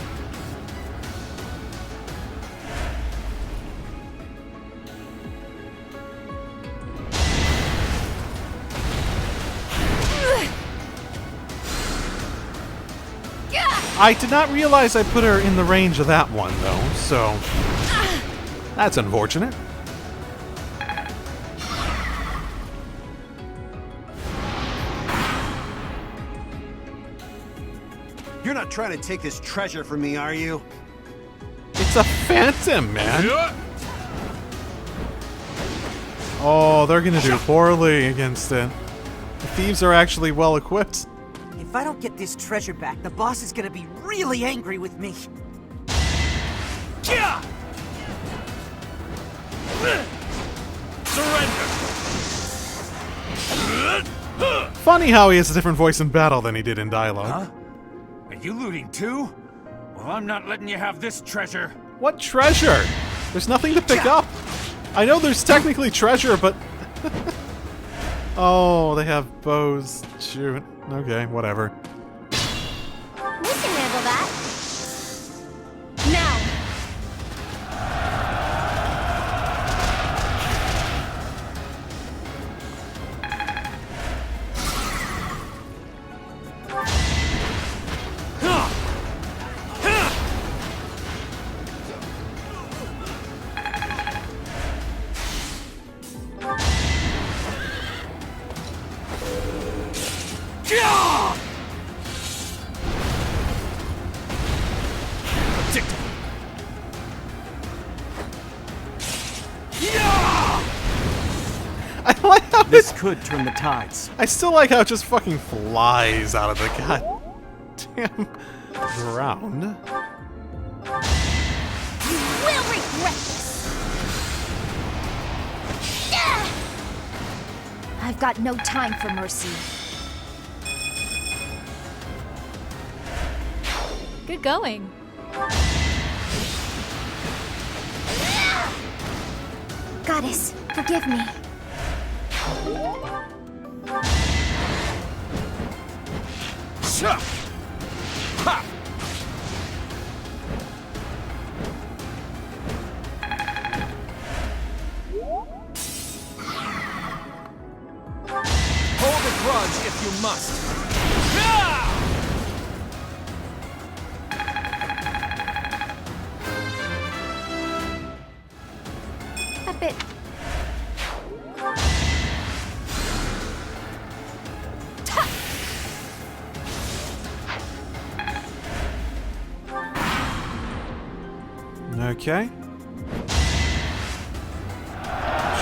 [SPEAKER 3] I did not realize I put her in the range of that one, though, so... That's unfortunate.
[SPEAKER 2] You're not trying to take this treasure from me, are you?
[SPEAKER 3] It's a phantom, man! Oh, they're gonna do poorly against it. The thieves are actually well equipped.
[SPEAKER 7] If I don't get this treasure back, the boss is gonna be really angry with me.
[SPEAKER 20] Surrender!
[SPEAKER 3] Funny how he has a different voice in battle than he did in dialogue.
[SPEAKER 9] Huh? Are you looting too? Well, I'm not letting you have this treasure.
[SPEAKER 3] What treasure? There's nothing to pick up. I know there's technically treasure, but... Oh, they have bows. Shoot. Okay, whatever.
[SPEAKER 21] We can handle that. Now!
[SPEAKER 3] I like how
[SPEAKER 9] this could turn the tides.
[SPEAKER 3] I still like how it just fucking flies out of the goddamn ground.
[SPEAKER 21] You will regret this!
[SPEAKER 17] I've got no time for mercy.
[SPEAKER 22] Good going.
[SPEAKER 4] Goddess, forgive me.
[SPEAKER 15] Ha! Hold a grudge if you must.
[SPEAKER 4] A bit.
[SPEAKER 3] Okay.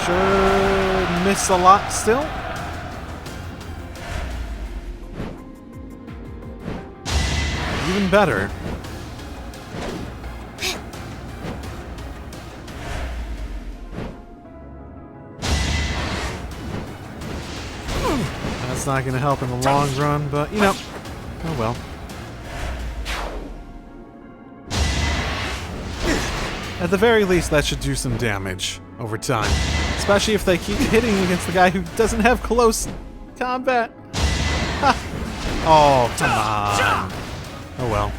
[SPEAKER 3] Should miss a lot still. Even better. That's not going to help in the long run, but you know, oh well. At the very least, that should do some damage over time. Especially if they keep hitting against the guy who doesn't have close combat. Ha. Oh, come on. Oh well.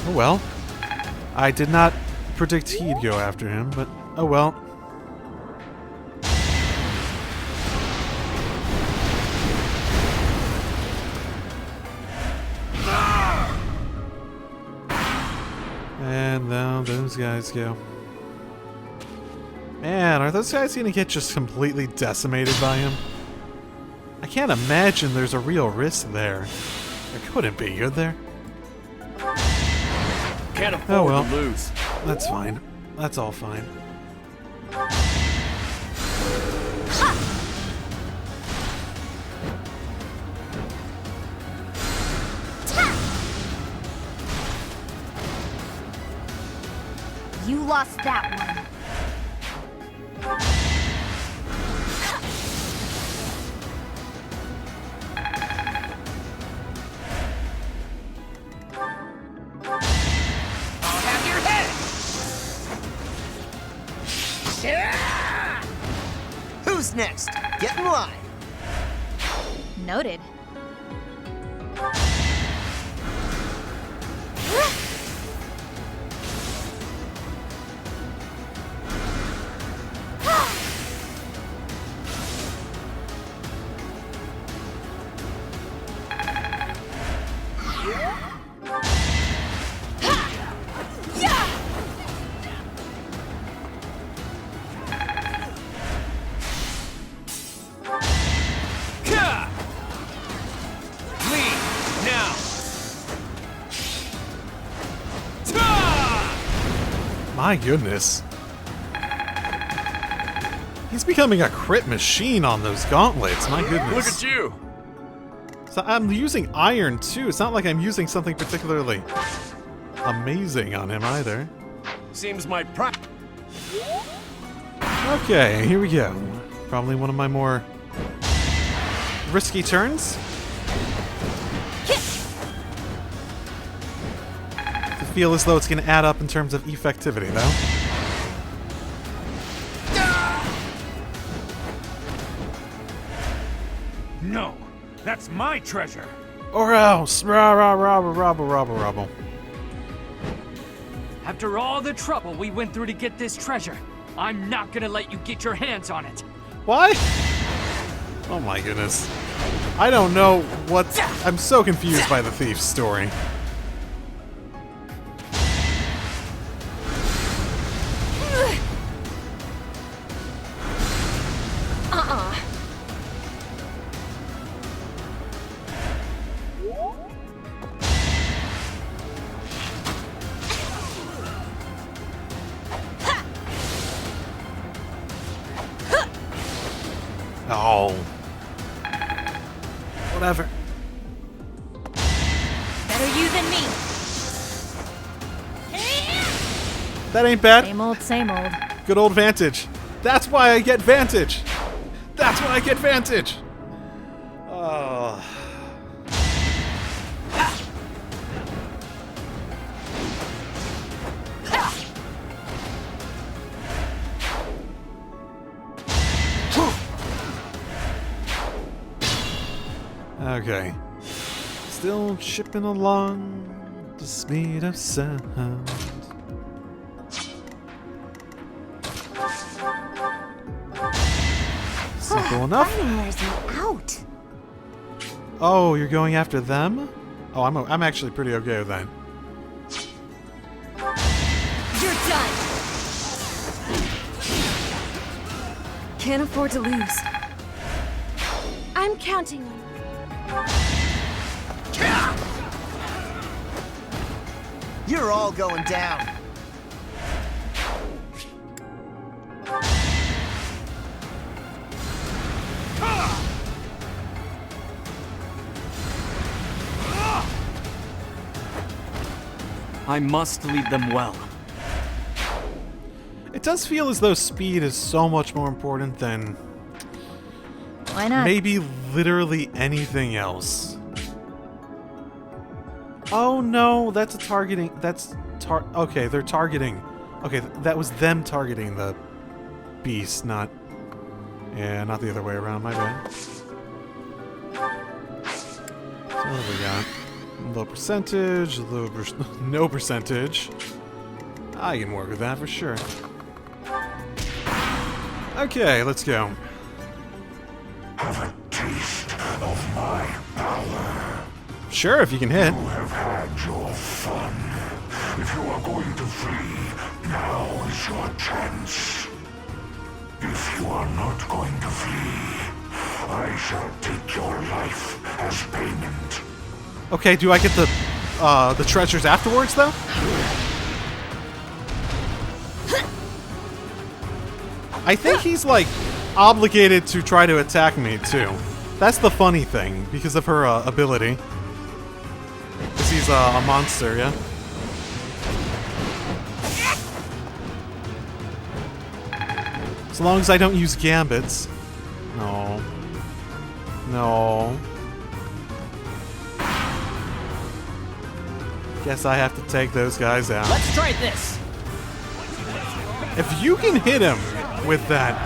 [SPEAKER 3] Oh well. I did not predict he'd go after him, but oh well. And now those guys go. Man, are those guys gonna get just completely decimated by him? I can't imagine there's a real risk there. There couldn't be, could there?
[SPEAKER 15] Can't afford to lose.
[SPEAKER 3] That's fine. That's all fine.
[SPEAKER 21] You lost that one.
[SPEAKER 7] I'll have your head! Who's next? Get in line.
[SPEAKER 22] Noted.
[SPEAKER 3] My goodness. He's becoming a crit machine on those gauntlets, my goodness.
[SPEAKER 15] Look at you!
[SPEAKER 3] So I'm using iron too. It's not like I'm using something particularly amazing on him either.
[SPEAKER 15] Seems my
[SPEAKER 3] Okay, here we go. Probably one of my more risky turns. I feel as though it's going to add up in terms of effectivity, though.
[SPEAKER 9] No, that's my treasure.
[SPEAKER 3] Or else, robble.
[SPEAKER 19] After all the trouble we went through to get this treasure, I'm not gonna let you get your hands on it.
[SPEAKER 3] What? Oh my goodness. I don't know what... I'm so confused by the thief's story. Oh. Whatever.
[SPEAKER 22] Better you than me.
[SPEAKER 3] That ain't bad.
[SPEAKER 22] Same old, same old.
[SPEAKER 3] Good old Vantage. That's why I get Vantage. That's why I get Vantage. Okay. Still chipping along the speed of sound. Simple enough.
[SPEAKER 17] Finally wears me out.
[SPEAKER 3] Oh, you're going after them? Oh, I'm actually pretty okay with that.
[SPEAKER 4] You're done! Can't afford to lose.
[SPEAKER 16] I'm counting on you.
[SPEAKER 7] You're all going down.
[SPEAKER 1] I must lead them well.
[SPEAKER 3] It does feel as though speed is so much more important than
[SPEAKER 22] Why not?
[SPEAKER 3] maybe literally anything else. Oh no, that's a targeting. Okay, they're targeting. Okay, that was them targeting the beast, not. Yeah, not the other way around. My bad. So what do we got? Low percentage, no percentage. I can work with that for sure. Okay, let's go.
[SPEAKER 8] Have a taste of my power.
[SPEAKER 3] Sure, if you can hit.
[SPEAKER 8] You have had your fun. If you are going to flee, now is your chance. If you are not going to flee, I shall take your life as payment.
[SPEAKER 3] Okay, do I get the treasures afterwards, though? I think he's, like, obligated to try to attack me, too. That's the funny thing, because of her ability. Because he's a monster, yeah? As long as I don't use gambits. No. No. Guess I have to take those guys out.
[SPEAKER 7] Let's try this.
[SPEAKER 3] If you can hit him with that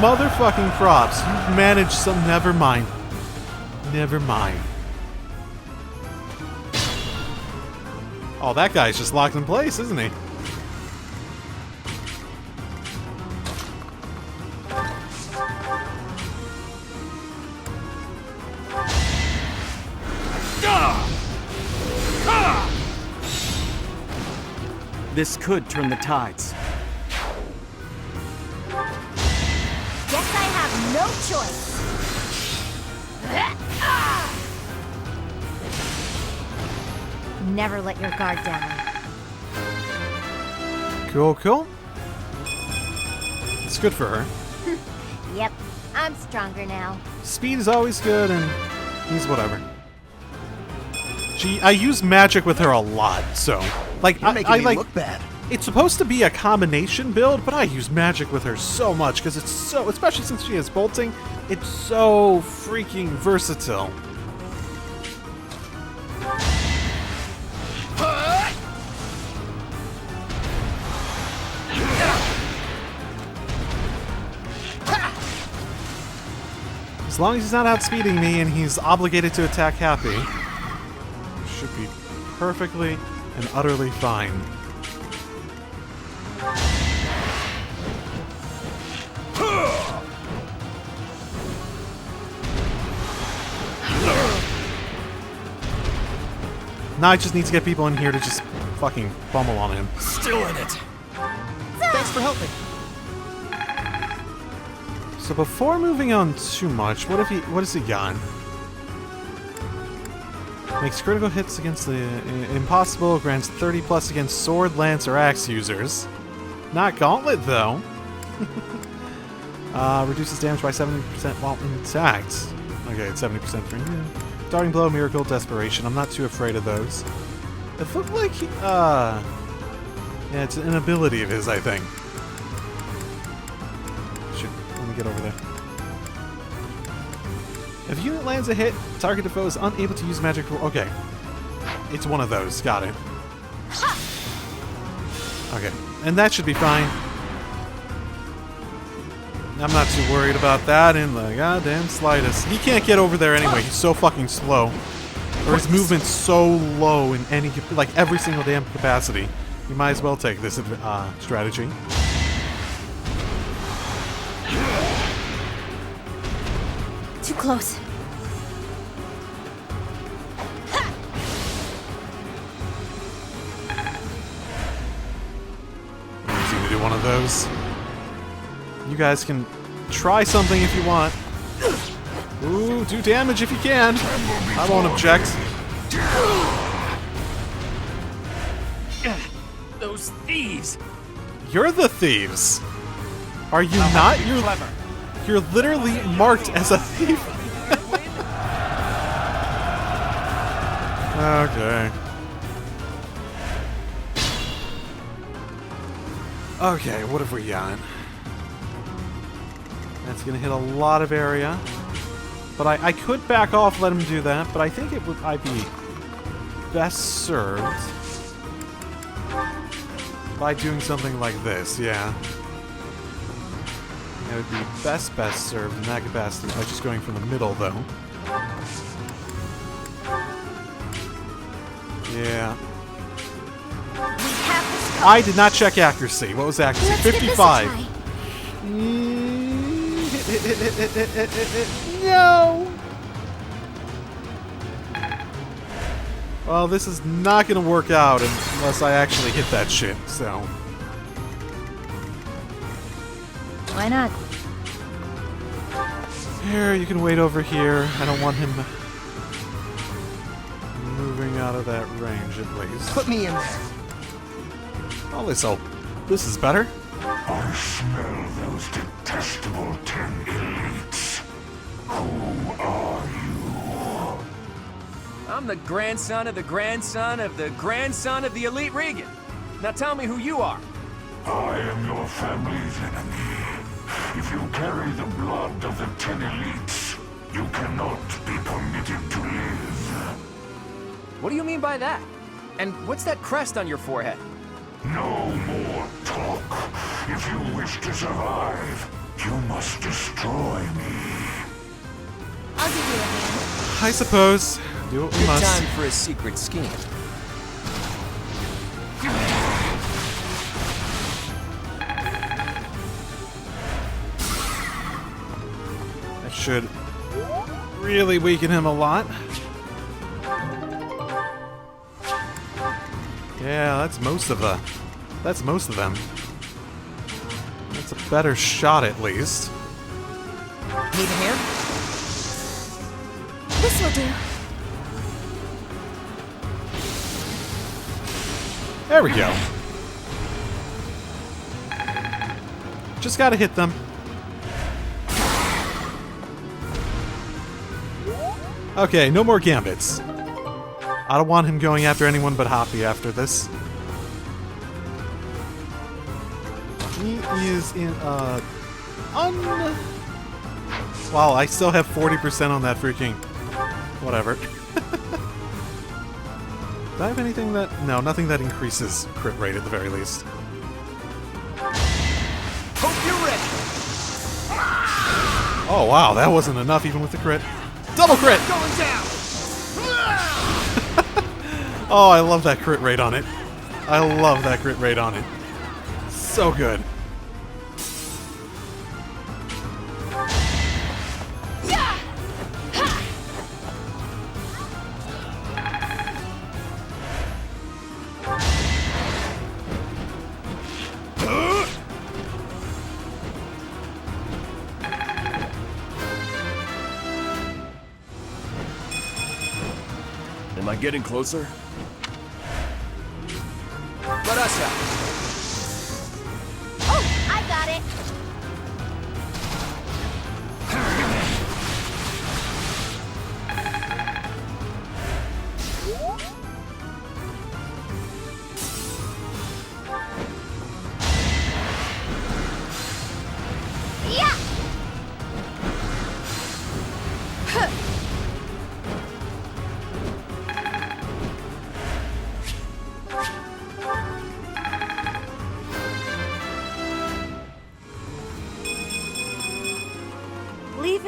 [SPEAKER 3] motherfucking props, you've managed some. Never mind. Never mind. Oh, that guy's just locked in place, isn't he?
[SPEAKER 1] This could turn the tides.
[SPEAKER 17] Guess I have no choice. Never let your guard down.
[SPEAKER 3] Cool, cool. It's good for her.
[SPEAKER 17] Yep, I'm stronger now.
[SPEAKER 3] Speed is always good, and he's whatever. I use magic with her a lot, so like
[SPEAKER 7] You're making
[SPEAKER 3] I
[SPEAKER 7] me
[SPEAKER 3] like.
[SPEAKER 7] look bad.
[SPEAKER 3] It's supposed to be a combination build, but I use magic with her so much because it's so, especially since she has bolting, it's so freaking versatile. As long as he's not outspeeding me and he's obligated to attack Happy, should be perfectly and utterly fine. Now I just need to get people in here to just fucking pummel on him.
[SPEAKER 7] Still in it. Thanks for helping.
[SPEAKER 3] So before moving on too much, what has he got? Makes critical hits against the impossible, grants 30 plus against sword, lance, or axe users. Not gauntlet though. Reduces damage by 70% while intact. Okay, it's 70% for you. Darting blow, miracle, desperation. I'm not too afraid of those. It looked like he, yeah, it's an ability of his, I think. Let me get over there. If a unit lands a hit, targeted foe is unable to use magic. Okay. It's one of those. Got it. Okay. And that should be fine. I'm not too worried about that in the goddamn slightest. He can't get over there anyway. He's so fucking slow. Or his movement's so low in any, like every single damn capacity. You might as well take this strategy.
[SPEAKER 22] Too close.
[SPEAKER 3] Easy to do one of those. You guys can try something if you want. Ooh, do damage if you can. I won't object.
[SPEAKER 19] Those thieves!
[SPEAKER 3] You're the thieves. Are you not? You're literally marked as a thief. Okay. Okay, what have we got? That's gonna hit a lot of area. But I could back off, let him do that, but I think I'd be best served by doing something like this, yeah. It would be best served in that capacity by just going from the middle, though. Yeah. I did not check accuracy. What was accuracy?
[SPEAKER 4] Let's
[SPEAKER 3] 55. No! Well, this is not going to work out unless I actually hit that shit, so...
[SPEAKER 22] Why not?
[SPEAKER 3] Here, you can wait over here. I don't want him moving out of that range, at least.
[SPEAKER 13] Put me in there.
[SPEAKER 3] Oh, this is better.
[SPEAKER 8] I smell those detestable 10 elites. Who are you?
[SPEAKER 25] I'm the grandson of the grandson of the grandson of the elite Regan. Now tell me who you are.
[SPEAKER 8] I am your family's enemy. If you carry the blood of the 10 elites, you cannot be permitted to live.
[SPEAKER 25] What do you mean by that? And what's that crest on your forehead?
[SPEAKER 8] No more talk. If you wish to survive, you must destroy me.
[SPEAKER 21] I'll give you a hand.
[SPEAKER 3] I suppose. Do what we
[SPEAKER 25] Good
[SPEAKER 3] must.
[SPEAKER 25] time for a secret scheme.
[SPEAKER 3] That should really weaken him a lot. Yeah, that's most of them. That's a better shot, at least.
[SPEAKER 7] Need a hand?
[SPEAKER 4] This will do.
[SPEAKER 3] There we go. Just gotta hit them. Okay, no more gambits. I don't want him going after anyone but Hoppy after this. He is in Wow, I still have 40% on that freaking... whatever. Do I have anything that... No, nothing that increases crit rate at the very least.
[SPEAKER 7] Hope you're ready.
[SPEAKER 3] Oh wow, that wasn't enough even with the crit. Double crit!
[SPEAKER 7] Going down.
[SPEAKER 3] Oh, I love that crit rate on it. I love that crit rate on it. So good.
[SPEAKER 15] Am I getting closer?
[SPEAKER 25] Let us out.
[SPEAKER 21] Oh, I got it. Yeah.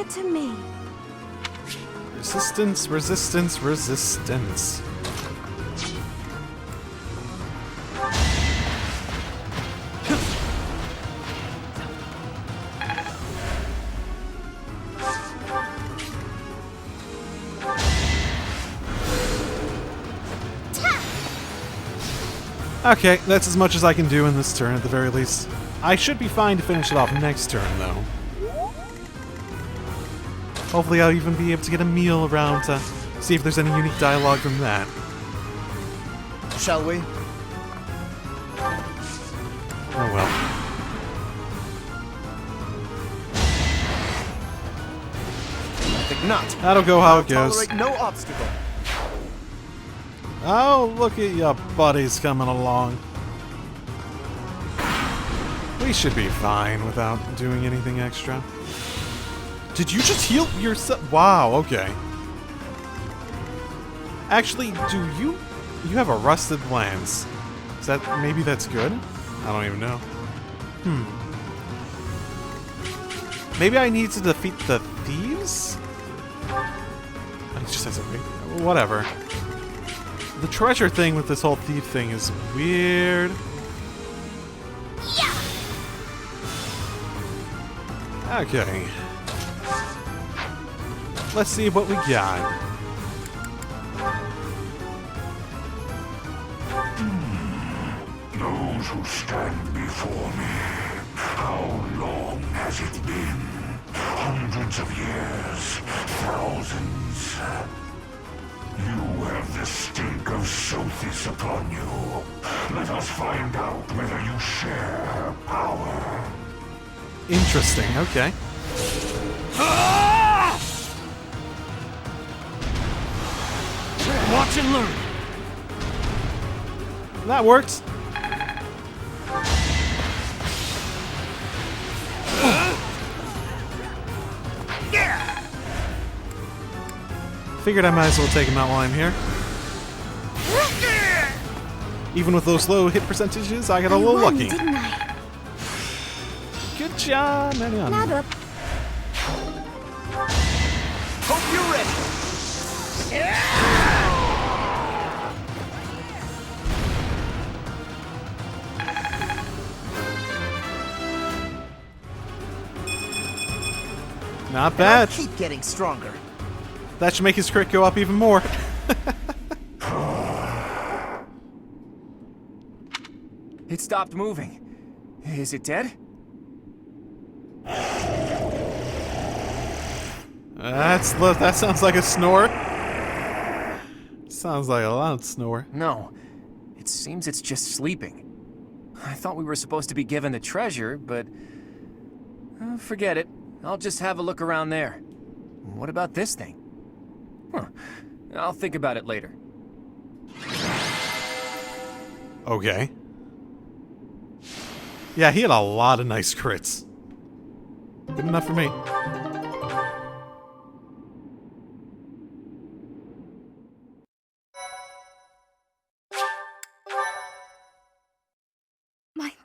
[SPEAKER 16] it to me.
[SPEAKER 3] Resistance, resistance, resistance. Okay, that's as much as I can do in this turn at the very least. I should be fine to finish it off next turn, though. Hopefully I'll even be able to get a meal around to see if there's any unique dialogue from that.
[SPEAKER 13] Shall we?
[SPEAKER 3] Oh well.
[SPEAKER 13] I think not.
[SPEAKER 3] That'll go how it goes.
[SPEAKER 13] Tolerate no obstacle.
[SPEAKER 3] Oh, look at your buddies coming along. We should be fine without doing anything extra. Did you just heal yourself? Wow, okay. Actually, do you have a rusted lance? Is that, maybe that's good? I don't even know. Maybe I need to defeat the thieves? He just has a whatever. The treasure thing with this whole thief thing is weird. Okay. Let's see what we got.
[SPEAKER 8] Those who stand before me, how long has it been? Hundreds of years, thousands. You have the stink of Sothis upon you. Let us find out whether you share her power.
[SPEAKER 3] Interesting, okay.
[SPEAKER 1] Watch and learn.
[SPEAKER 3] That works. Figured I might as well take him out while I'm here. Even with those low hit percentages, I got a little lucky.
[SPEAKER 4] Didn't I?
[SPEAKER 3] Good job, Marion.
[SPEAKER 4] Not up.
[SPEAKER 13] Hope you're ready.
[SPEAKER 3] Not bad.
[SPEAKER 13] Keep getting stronger.
[SPEAKER 3] That should make his crit go up even more.
[SPEAKER 25] It stopped moving. Is it dead?
[SPEAKER 3] That sounds like a snore. Sounds like a loud snore.
[SPEAKER 25] No. It seems it's just sleeping. I thought we were supposed to be given the treasure, but... forget it. I'll just have a look around there. What about this thing? Huh. I'll think about it later.
[SPEAKER 3] Okay. Yeah, he had a lot of nice crits. Good enough for me.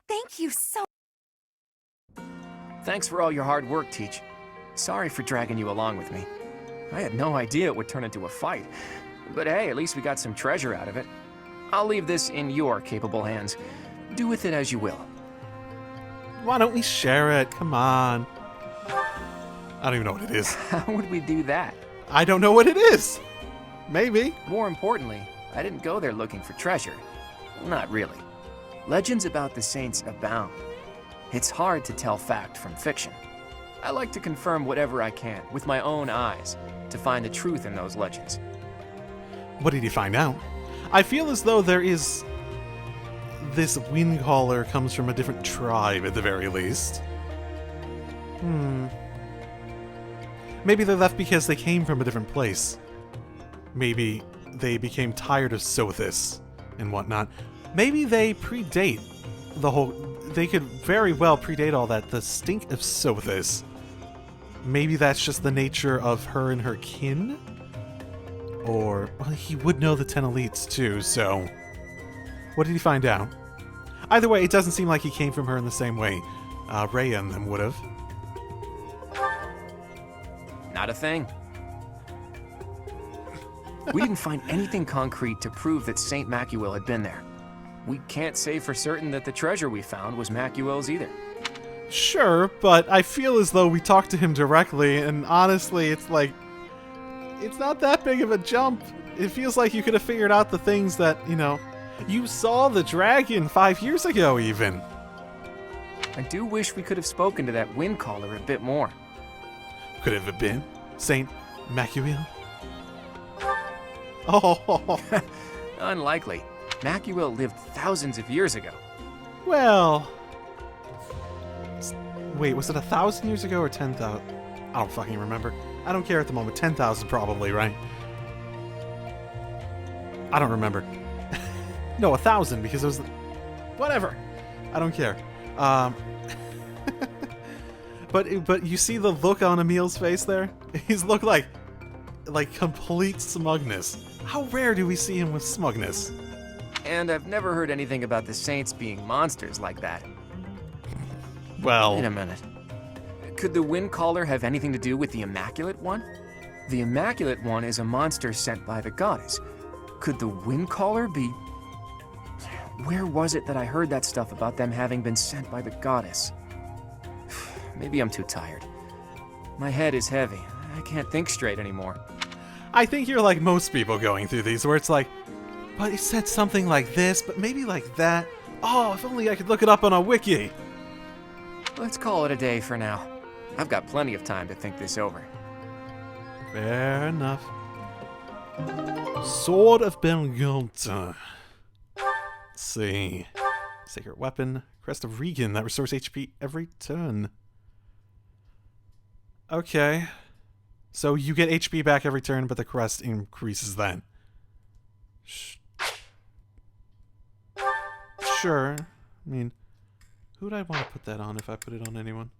[SPEAKER 21] Thank you so.
[SPEAKER 25] Thanks for all your hard work, Teach. Sorry for dragging you along with me. I had no idea it would turn into a fight. But hey, at least we got some treasure out of it. I'll leave this in your capable hands. Do with it as you will.
[SPEAKER 3] Why don't we share it? Come on. I don't even know what it is.
[SPEAKER 25] How would we do that?
[SPEAKER 3] I don't know what it is. Maybe.
[SPEAKER 25] More importantly, I didn't go there looking for treasure. Not really. Legends about the saints abound. It's hard to tell fact from fiction. I like to confirm whatever I can with my own eyes to find the truth in those legends.
[SPEAKER 3] What did you find out? I feel as though there is... This Windcaller comes from a different tribe at the very least. Maybe they left because they came from a different place. Maybe they became tired of Sothis and whatnot. Maybe they predate the whole... They could very well predate all that. The stink of Sothis. Maybe that's just the nature of her and her kin? Or... Well, he would know the 10 elites too, so... What did he find out? Either way, it doesn't seem like he came from her in the same way Rhea and them would have.
[SPEAKER 25] Not a thing. We didn't find anything concrete to prove that Saint Macuel had been there. We can't say for certain that the treasure we found was Macuel's either.
[SPEAKER 3] Sure, but I feel as though we talked to him directly, and honestly, it's like, it's not that big of a jump. It feels like you could have figured out the things that, you know, you saw the dragon 5 years ago even.
[SPEAKER 25] I do wish we could have spoken to that wind caller a bit more.
[SPEAKER 3] Could it have been Saint Macuel? Oh,
[SPEAKER 25] Unlikely. Macuel lived thousands of years ago.
[SPEAKER 3] Well, wait, was it 1,000 years ago or 10,000? I don't fucking remember. I don't care at the moment. 10,000 probably, right? I don't remember. No, 1,000 because it was... Whatever. I don't care. But you see the look on Emil's face there? He's looked like complete smugness. How rare do we see him with smugness?
[SPEAKER 25] And I've never heard anything about the saints being monsters like that.
[SPEAKER 3] Well...
[SPEAKER 25] Wait a minute. Could the wind caller have anything to do with the Immaculate One? The Immaculate One is a monster sent by the goddess. Could the wind caller be... Where was it that I heard that stuff about them having been sent by the goddess? Maybe I'm too tired. My head is heavy. I can't think straight anymore.
[SPEAKER 3] I think you're like most people going through these, where it's like, but he said something like this, but maybe like that. Oh, if only I could look it up on a wiki.
[SPEAKER 25] Let's call it a day for now. I've got plenty of time to think this over.
[SPEAKER 3] Fair enough. Sword of Belgota. Let's see. Sacred weapon. Crest of Regan. That restores HP every turn. Okay. So you get HP back every turn, but the crest increases then. Sure. I mean, who would I want to put that on if I put it on anyone?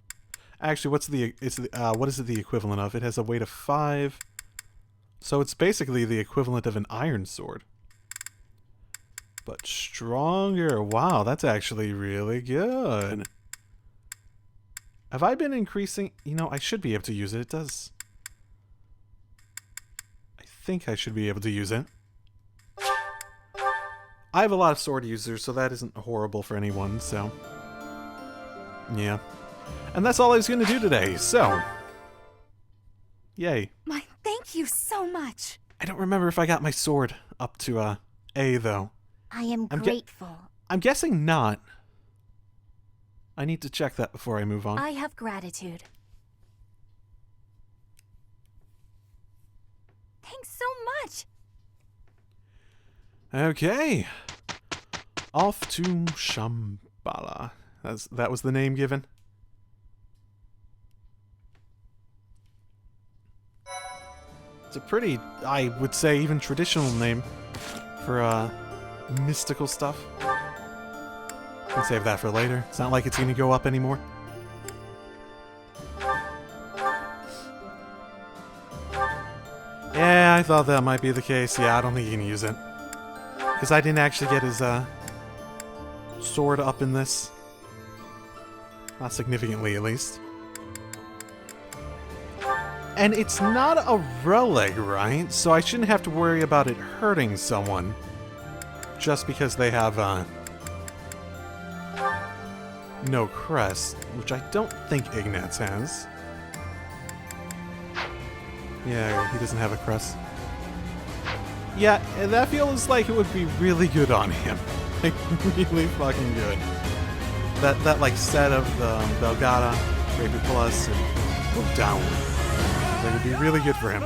[SPEAKER 3] Actually, what is it the equivalent of? It has a weight of 5. So it's basically the equivalent of an iron sword. But stronger. Wow, that's actually really good. Have I been increasing? You know, I should be able to use it. It does. I think I should be able to use it. I have a lot of sword users, so that isn't horrible for anyone, so... Yeah. And that's all I was going to do today, so... Yay.
[SPEAKER 21] My thank you so much.
[SPEAKER 3] I don't remember if I got my sword up to, A, though.
[SPEAKER 17] I am grateful.
[SPEAKER 3] I'm guessing not. I need to check that before I move on.
[SPEAKER 21] I have gratitude. Thanks so much.
[SPEAKER 3] Okay. Off to Shambhala. That was the name given. It's a pretty, I would say, even traditional name for mystical stuff. Can save that for later. It's not like it's gonna go up anymore. Yeah, I thought that might be the case. Yeah, I don't think you can use it. Because I didn't actually get his sword up in this. Not significantly, at least. And it's not a relic, right? So I shouldn't have to worry about it hurting someone. Just because they have, no crest. Which I don't think Ignatz has. Yeah, he doesn't have a crest. Yeah, that feels like it would be really good on him. Like, really fucking good. That like, set of the Belgata, Rapier Plus, and Look Down. That would be really good for him.